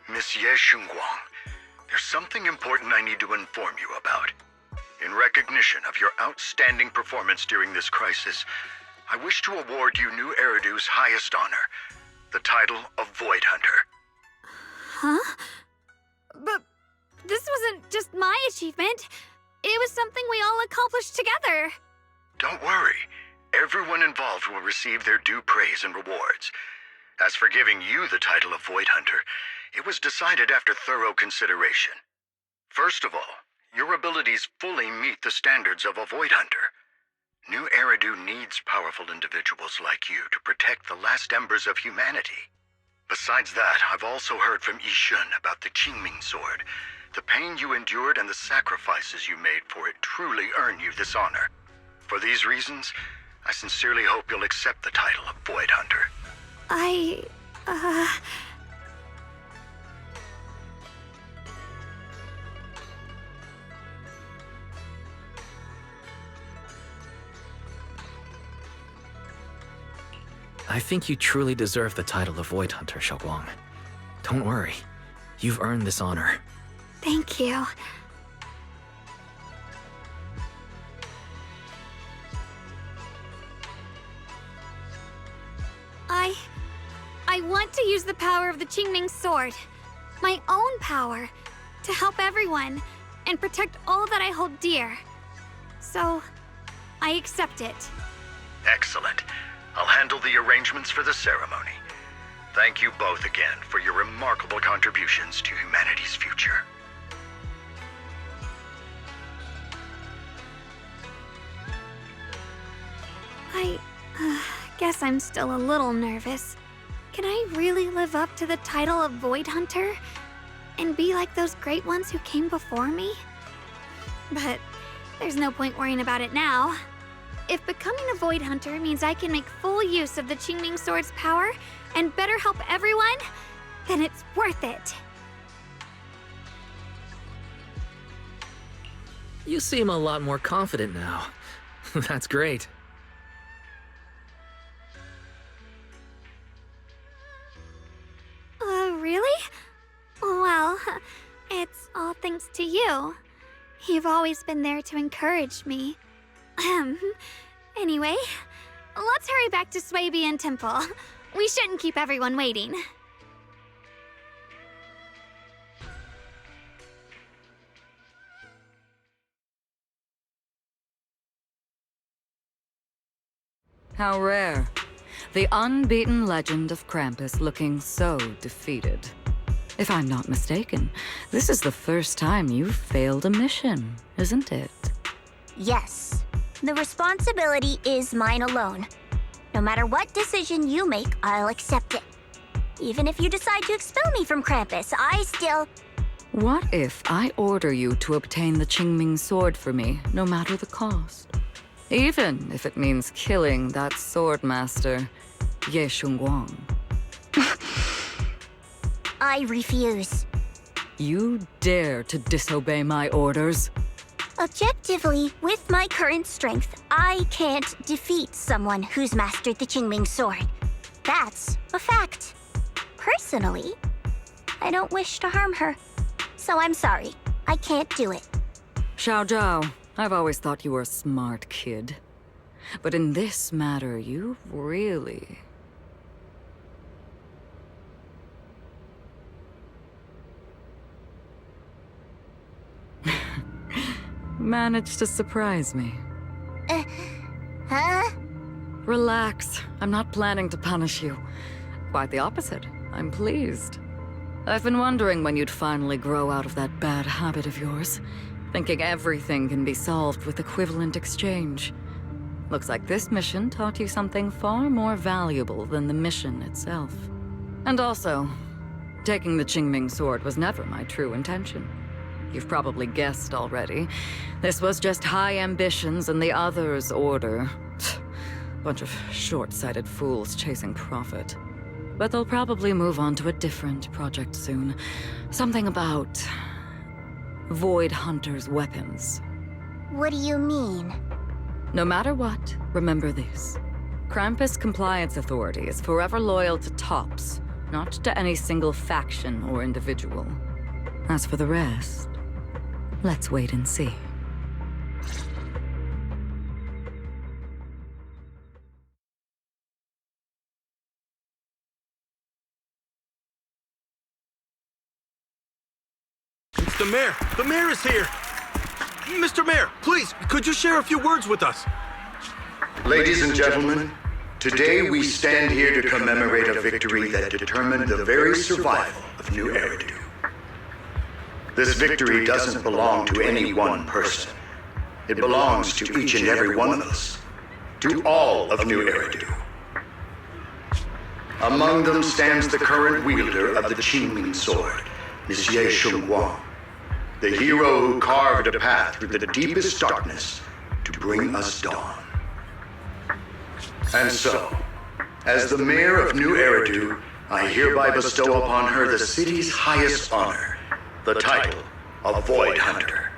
Miss Ye Shunguang, there's something important I need to inform you about. In recognition of your outstanding performance during this crisis, I wish to award you New Eridu's highest honor, the title of Void Hunter. Huh? But this wasn't just my achievement. It was something we all accomplished together. Don't worry. Everyone involved will receive their due praise and rewards. As for giving you the title of Void Hunter, it was decided after thorough consideration. First of all, your abilities fully meet the standards of a Void Hunter. New Eridu needs powerful individuals like you to protect the last embers of humanity. Besides that, I've also heard from Yishun about the Qingming sword. The pain you endured and the sacrifices you made for it truly earn you this honor. For these reasons, I sincerely hope you'll accept the title of Void Hunter. I think you truly deserve the title of Void Hunter, Xiaoguang. Don't worry. You've earned this honor. Thank you. I want to use the power of the Qingming sword, my own power, to help everyone and protect all that I hold dear. So, I accept it. Excellent. I'll handle the arrangements for the ceremony. Thank you both again for your remarkable contributions to humanity's future. I guess I'm still a little nervous. Can I really live up to the title of Void Hunter? And be like those great ones who came before me? But there's no point worrying about it now. If becoming a Void Hunter means I can make full use of the Qingming sword's power and better help everyone, then it's worth it. You seem a lot more confident now. That's great. Really? Well, it's all thanks to you. You've always been there to encourage me. Anyway, let's hurry back to Swabian Temple. We shouldn't keep everyone waiting. How rare. The unbeaten legend of Krampus looking so defeated. If I'm not mistaken, this is the first time you've failed a mission, isn't it? Yes. The responsibility is mine alone. No matter what decision you make, I'll accept it. Even if you decide to expel me from Krampus, I still... What if I order you to obtain the Qingming sword for me, no matter the cost? Even if it means killing that sword master, Ye Shunguang. I refuse. You dare to disobey my orders? Objectively, with my current strength, I can't defeat someone who's mastered the Qingming sword. That's a fact. Personally, I don't wish to harm her. So I'm sorry. I can't do it. Xiao Zhao, I've always thought you were a smart kid. But in this matter, you really... managed to surprise me. Huh? Relax. I'm not planning to punish you. Quite the opposite. I'm pleased. I've been wondering when you'd finally grow out of that bad habit of yours, thinking everything can be solved with equivalent exchange. Looks like this mission taught you something far more valuable than the mission itself. And also, taking the Qingming sword was never my true intention. You've probably guessed already. This was just high ambitions and the others' order. Bunch of short-sighted fools chasing profit. But they'll probably move on to a different project soon. Something about... Void Hunter's weapons. What do you mean? No matter what, remember this. Krampus Compliance Authority is forever loyal to TOPS, not to any single faction or individual. As for the rest, let's wait and see. It's the mayor! The mayor is here! Mr. Mayor, please, could you share a few words with us? Ladies and gentlemen, today we stand here to commemorate a victory that determined the very survival of New Eridu. This victory doesn't belong to any one person. It belongs to each and every one of us. To all of New Eridu. Among them stands the current wielder of the Qingming sword, Monsieur Shunguang, the hero who carved a path through the deepest darkness to bring us dawn. And so, as the mayor of New Eridu, I hereby bestow upon her the city's highest honor, the title of Void Hunter.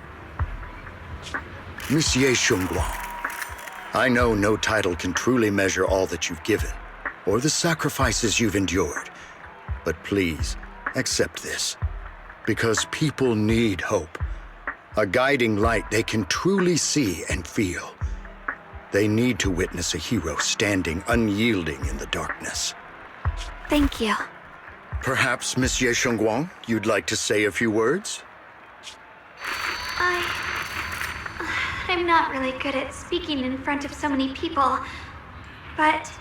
Monsieur Shunguang, I know no title can truly measure all that you've given, or the sacrifices you've endured. But please, accept this. because people need hope. A guiding light they can truly see and feel. They need to witness a hero standing unyielding in the darkness. Thank you. Perhaps, Monsieur Shengguang, you'd like to say a few words? I'm not really good at speaking in front of so many people, but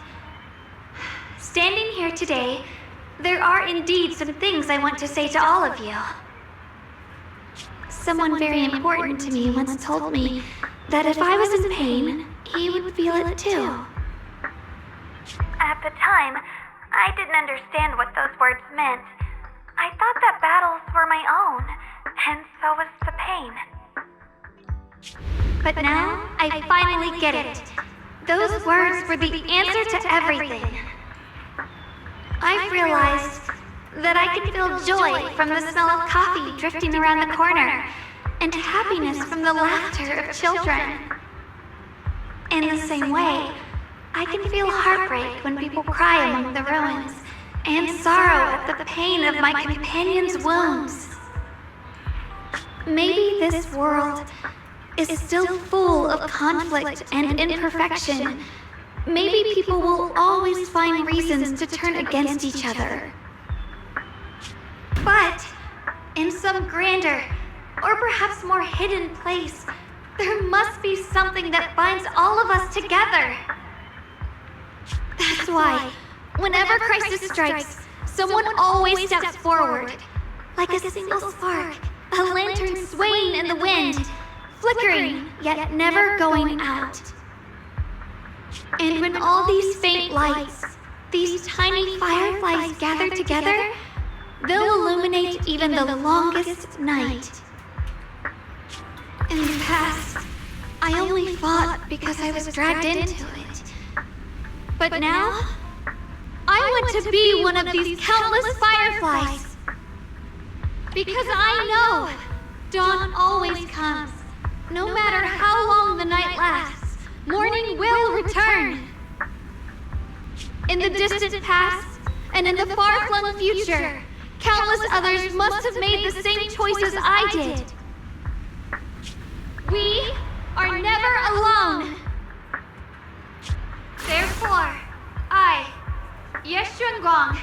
standing here today, there are indeed some things I want to say to all of you. Someone very important to me once told me that if I was in pain, he would feel it too. At the time, I didn't understand what those words meant. I thought that battles were my own, and so was the pain. But now, I finally get it. Those words were the answer to everything. I've realized that I can feel joy from the smell of coffee drifting around the corner, and happiness from the laughter of children. In the same way, I can feel heartbreak when people cry among the ruins, and sorrow at the pain of my companion's wounds. Maybe this world is still full of conflict and imperfection. Maybe people will always find reasons to turn against each other. But in some grander, or perhaps more hidden place, there must be something that binds all of us together. That's why, whenever crisis strikes, someone always steps forward. Like a single spark, a lantern swaying in the wind, flickering, yet never going out. And when all these faint lights, these tiny fireflies gather together, they'll illuminate even the longest night. In the past, I only fought because I was dragged into it. But now, I want to be one of these countless fireflies. Because I know dawn always comes. No matter how long the night lasts, morning will return. In the distant past, and in the far-flung future, countless others must have made the same choices I did. We are never alone. Therefore, I, Ye Shengguang,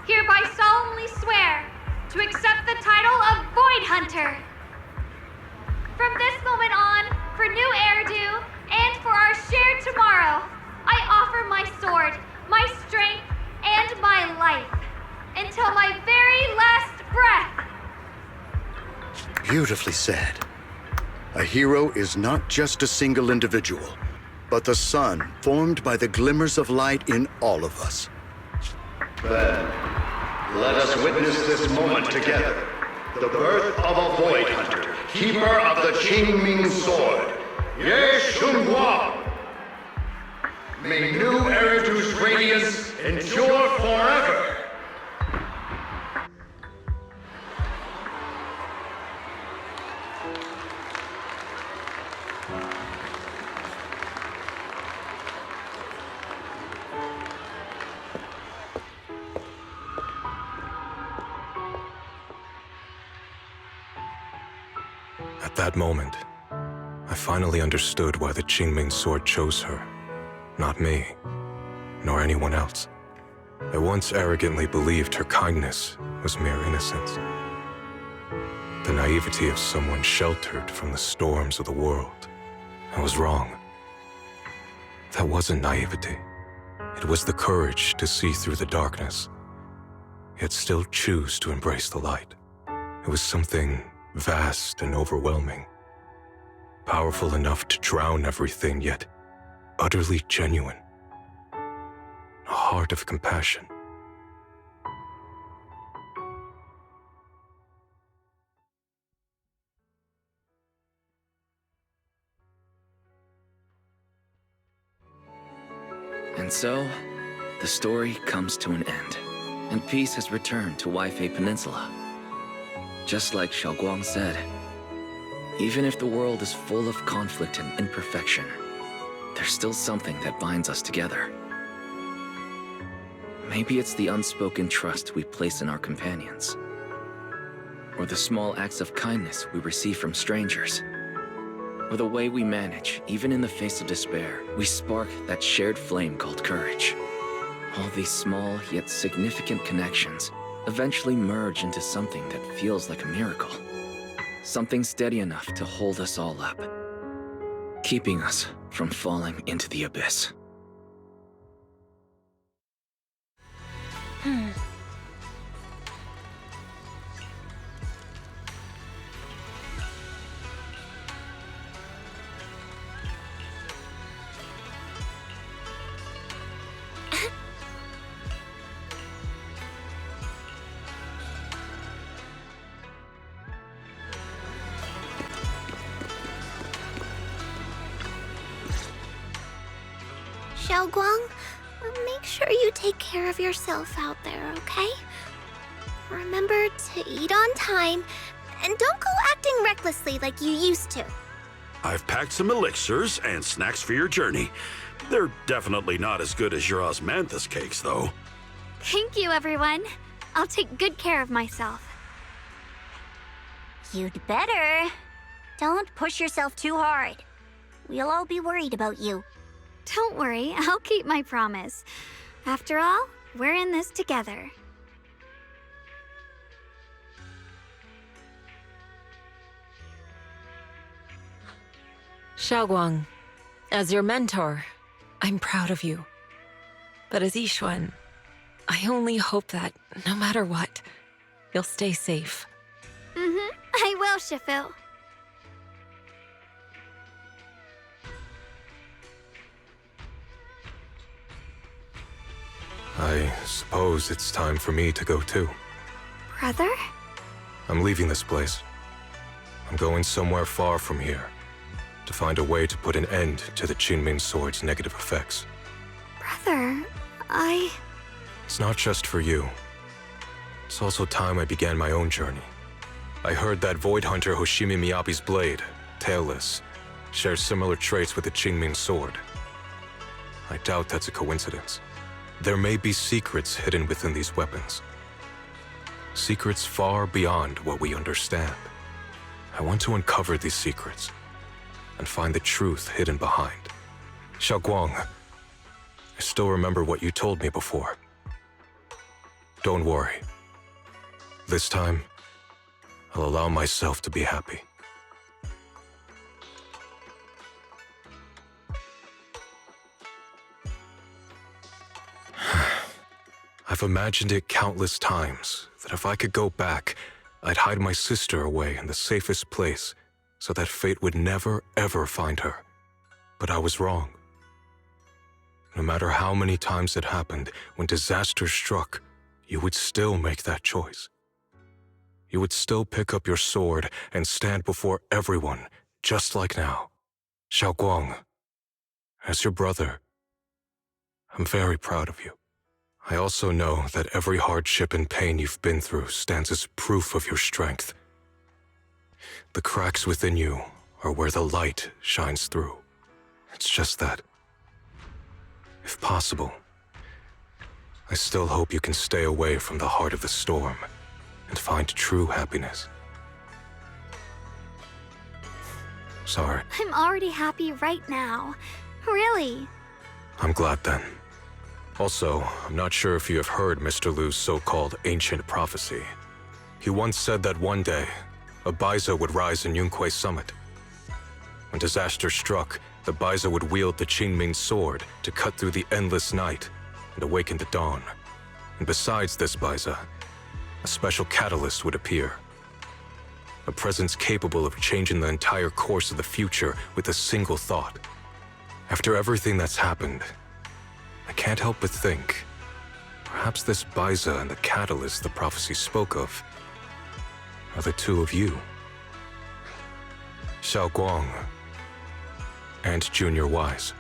hereby solemnly swear to accept the title of Void Hunter. From this moment on, for new Eridu, and for our shared tomorrow, I offer my sword, my strength, and my life, until my very last breath. Beautifully said. A hero is not just a single individual, but the sun formed by the glimmers of light in all of us. Then, let us witness this moment together. The birth of a Void Hunter, keeper of the Qingming Sword, Ye Shengguang. May new Eridu's radiance endure forever. At that moment, I finally understood why the Qingming Sword chose her. Not me, nor anyone else. I once arrogantly believed her kindness was mere innocence. The naivety of someone sheltered from the storms of the world. I was wrong. That wasn't naivety. It was the courage to see through the darkness, yet still choose to embrace the light. It was something vast and overwhelming, powerful enough to drown everything, yet utterly genuine. A heart of compassion. And so, the story comes to an end, and peace has returned to Waifei Peninsula. Just like Xiaoguang said, even if the world is full of conflict and imperfection, there's still something that binds us together. Maybe it's the unspoken trust we place in our companions. or the small acts of kindness we receive from strangers, or the way we manage, even in the face of despair, we spark that shared flame called courage. All these small yet significant connections eventually merge into something that feels like a miracle. Something steady enough to hold us all up, keeping us from falling into the abyss. Xiaoguang, make sure you take care of yourself out there, okay? Remember to eat on time, and don't go acting recklessly like you used to. I've packed some elixirs and snacks for your journey. They're definitely not as good as your osmanthus cakes, though. Thank you, everyone. I'll take good care of myself. You'd better. Don't push yourself too hard. We'll all be worried about you. Don't worry, I'll keep my promise. After all, we're in this together. Xiaoguang, as your mentor, I'm proud of you. But as Yixuan, I only hope that, no matter what, you'll stay safe. I will, Shifu. I suppose it's time for me to go too. Brother? I'm leaving this place. I'm going somewhere far from here to find a way to put an end to the Qingming Sword's negative effects. Brother, It's not just for you. It's also time I began my own journey. I heard that Void Hunter Hoshimi Miyabi's blade, Tailless, shares similar traits with the Qingming Sword. I doubt that's a coincidence. There may be secrets hidden within these weapons. Secrets far beyond what we understand. I want to uncover these secrets and find the truth hidden behind. Xiaoguang, I still remember what you told me before. Don't worry. This time, I'll allow myself to be happy. I've imagined it countless times, that if I could go back, I'd hide my sister away in the safest place, so that fate would never, ever find her. But I was wrong. No matter how many times it happened, when disaster struck, you would still make that choice. You would still pick up your sword and stand before everyone, just like now. Xiaoguang, as your brother, I'm very proud of you. I also know that every hardship and pain you've been through stands as proof of your strength. The cracks within you are where the light shines through. It's just that, if possible, I still hope you can stay away from the heart of the storm and find true happiness. Sorry. I'm already happy right now. Really. I'm glad then. Also, I'm not sure if you have heard Mr. Liu's so-called ancient prophecy. He once said that one day, a Baiza would rise in Yunque Summit. When disaster struck, the Baiza would wield the Qingming Sword to cut through the endless night and awaken the dawn. And besides this Baiza, a special catalyst would appear. A presence capable of changing the entire course of the future with a single thought. After everything that's happened, I can't help but think, perhaps this Baiza and the catalyst the prophecy spoke of are the two of you. Xiaoguang and Junior Wise.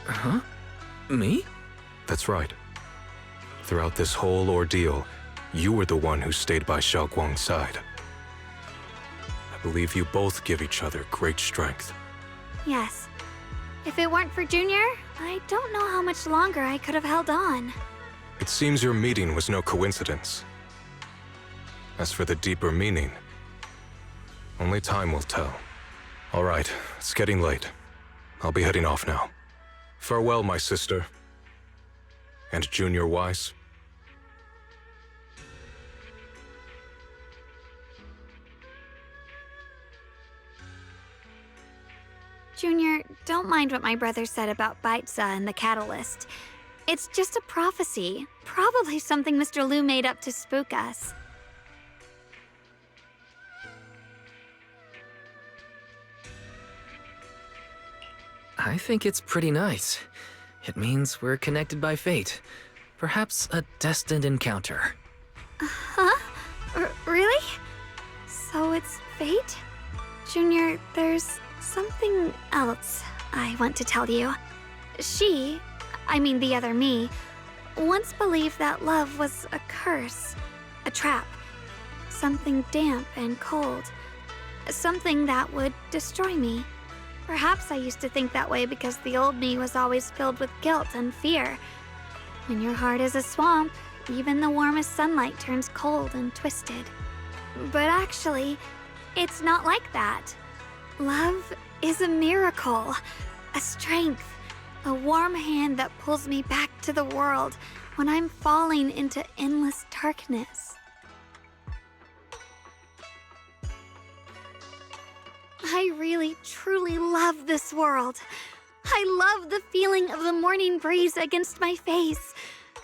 Huh? Me? That's right. Throughout this whole ordeal, you were the one who stayed by Xiaoguang's side. I believe you both give each other great strength. Yes. If it weren't for Junior, I don't know how much longer I could have held on. It seems your meeting was no coincidence. As for the deeper meaning, only time will tell. All right, it's getting late. I'll be heading off now. Farewell, my sister. And Junior Wise. Junior, don't mind what my brother said about Baitza and the Catalyst. It's just a prophecy. Probably something Mr. Liu made up to spook us. I think it's pretty nice. It means we're connected by fate. Perhaps a destined encounter. Huh? Really? So it's fate? Junior, there's something else I want to tell you. The other me, once believed that love was a curse, a trap, something damp and cold, something that would destroy me. Perhaps I used to think that way because the old me was always filled with guilt and fear. When your heart is a swamp, even the warmest sunlight turns cold and twisted. But actually, it's not like that. Love is a miracle, a strength, a warm hand that pulls me back to the world when I'm falling into endless darkness. I really, truly love this world. I love the feeling of the morning breeze against my face,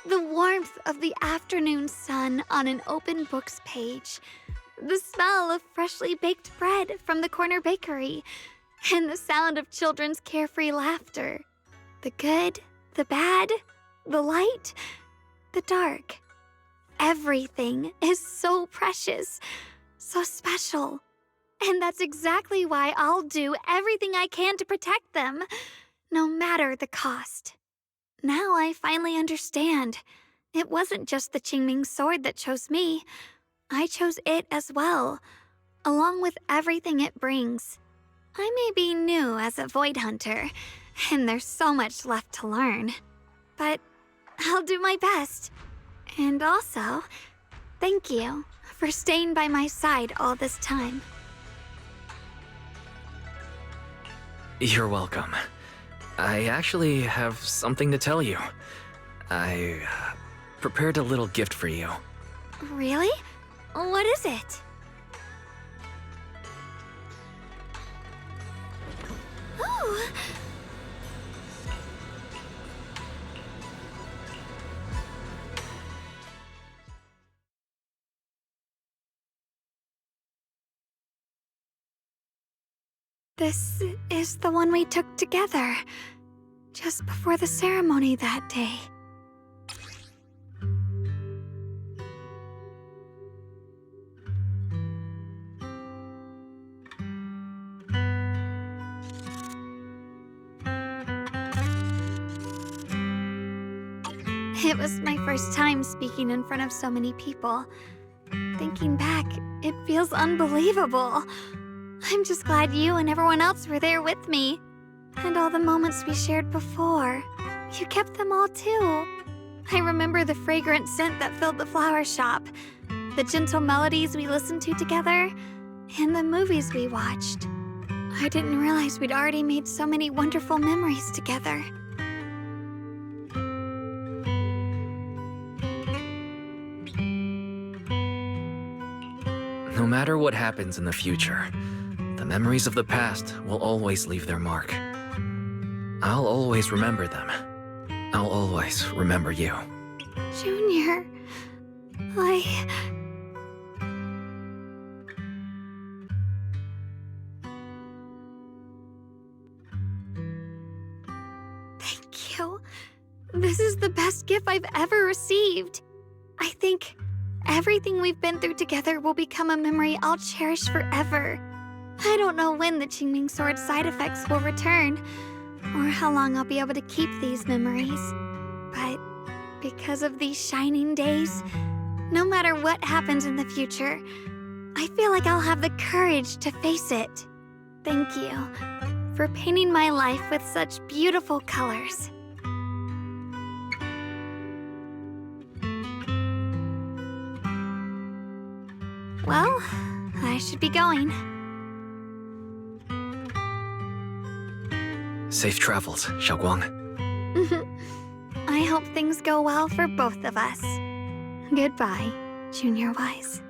the warmth of the afternoon sun on an open book's page, the smell of freshly baked bread from the corner bakery, and the sound of children's carefree laughter. The good, the bad, the light, the dark. Everything is so precious, so special. And that's exactly why I'll do everything I can to protect them, no matter the cost. Now I finally understand. It wasn't just the Qingming sword that chose me. I chose it as well, along with everything it brings. I may be new as a Void Hunter, and there's so much left to learn. But I'll do my best. And also, thank you for staying by my side all this time. You're welcome. I actually have something to tell you. I prepared a little gift for you. Really? What is it? Ooh! This is the one we took together, just before the ceremony that day. It was my first time speaking in front of so many people. Thinking back, it feels unbelievable. I'm just glad you and everyone else were there with me. And all the moments we shared before. You kept them all too. I remember the fragrant scent that filled the flower shop, the gentle melodies we listened to together, and the movies we watched. I didn't realize we'd already made so many wonderful memories together. No matter what happens in the future, the memories of the past will always leave their mark. I'll always remember them. I'll always remember you. Junior, Thank you. This is the best gift I've ever received. I think everything we've been through together will become a memory I'll cherish forever. I don't know when the Qingming Sword side effects will return, or how long I'll be able to keep these memories. But because of these shining days, no matter what happens in the future, I feel like I'll have the courage to face it. Thank you for painting my life with such beautiful colors. Well, I should be going. Safe travels, Xiaoguang. I hope things go well for both of us. Goodbye, Junior Wise.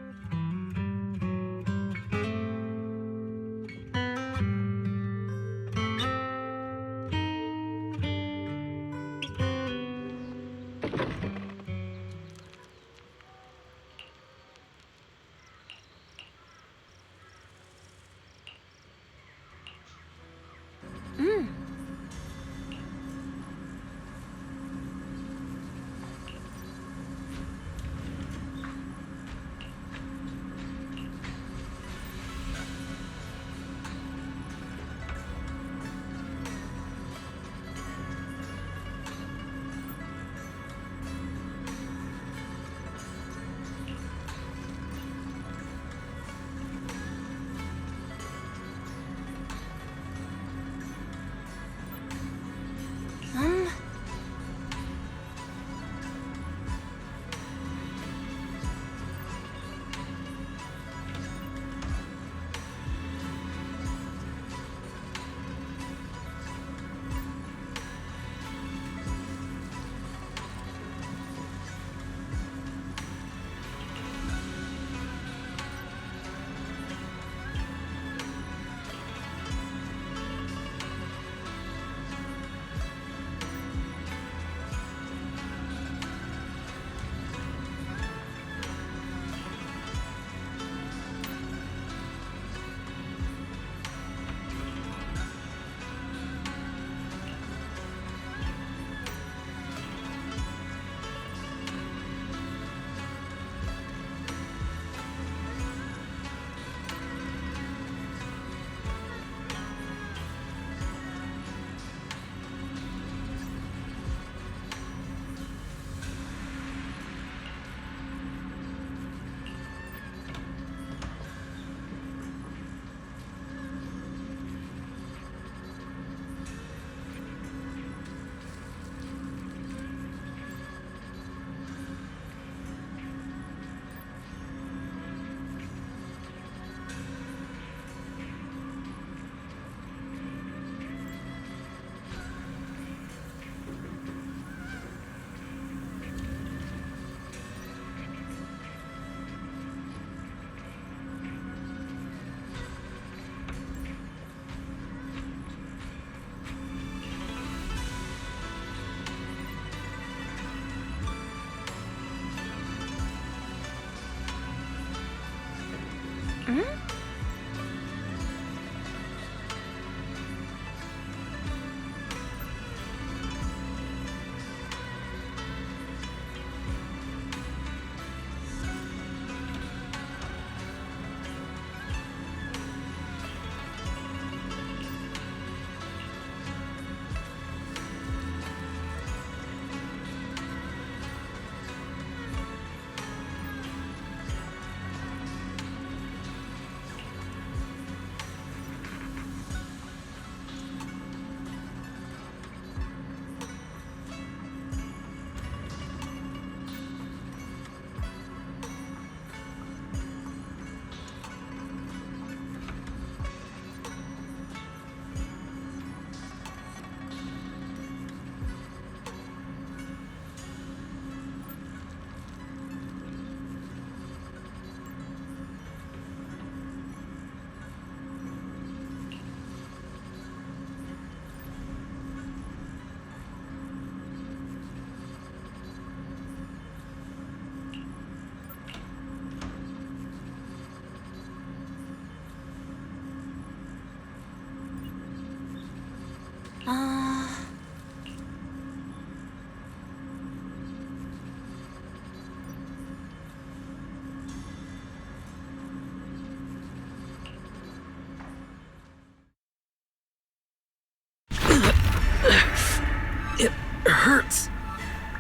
It hurts.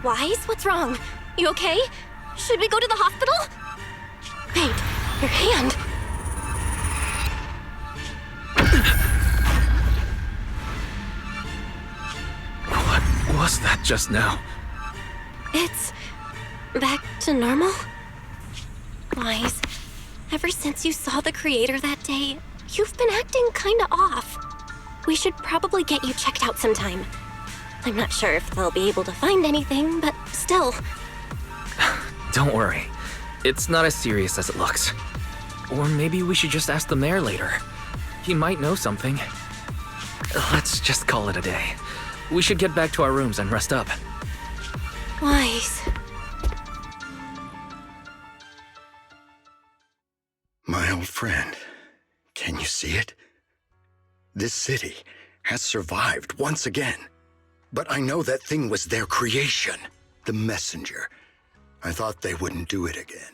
Wise, what's wrong? You okay? Should we go to the hospital? Wait, your hand. What was that just now? It's back to normal? Wise, ever since you saw the Creator that day, you've been acting kinda off. We should probably get you checked out sometime. I'm not sure if they'll be able to find anything, but still. Don't worry. It's not as serious as it looks. Or maybe we should just ask the mayor later. He might know something. Let's just call it a day. We should get back to our rooms and rest up. Wise. My old friend, can you see it? This city has survived once again. But I know that thing was their creation, the messenger. I thought they wouldn't do it again.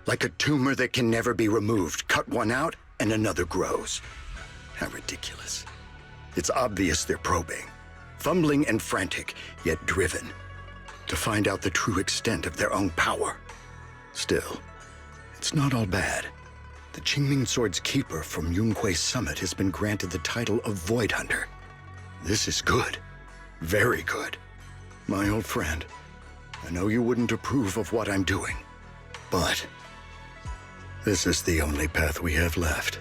Like a tumor that can never be removed. Cut one out and another grows. How ridiculous. It's obvious they're probing. Fumbling and frantic, yet driven. To find out the true extent of their own power. Still, it's not all bad. The Qingming Sword's keeper from Yunkui's summit has been granted the title of Void Hunter. This is good. Very good. My old friend, I know you wouldn't approve of what I'm doing, but this is the only path we have left.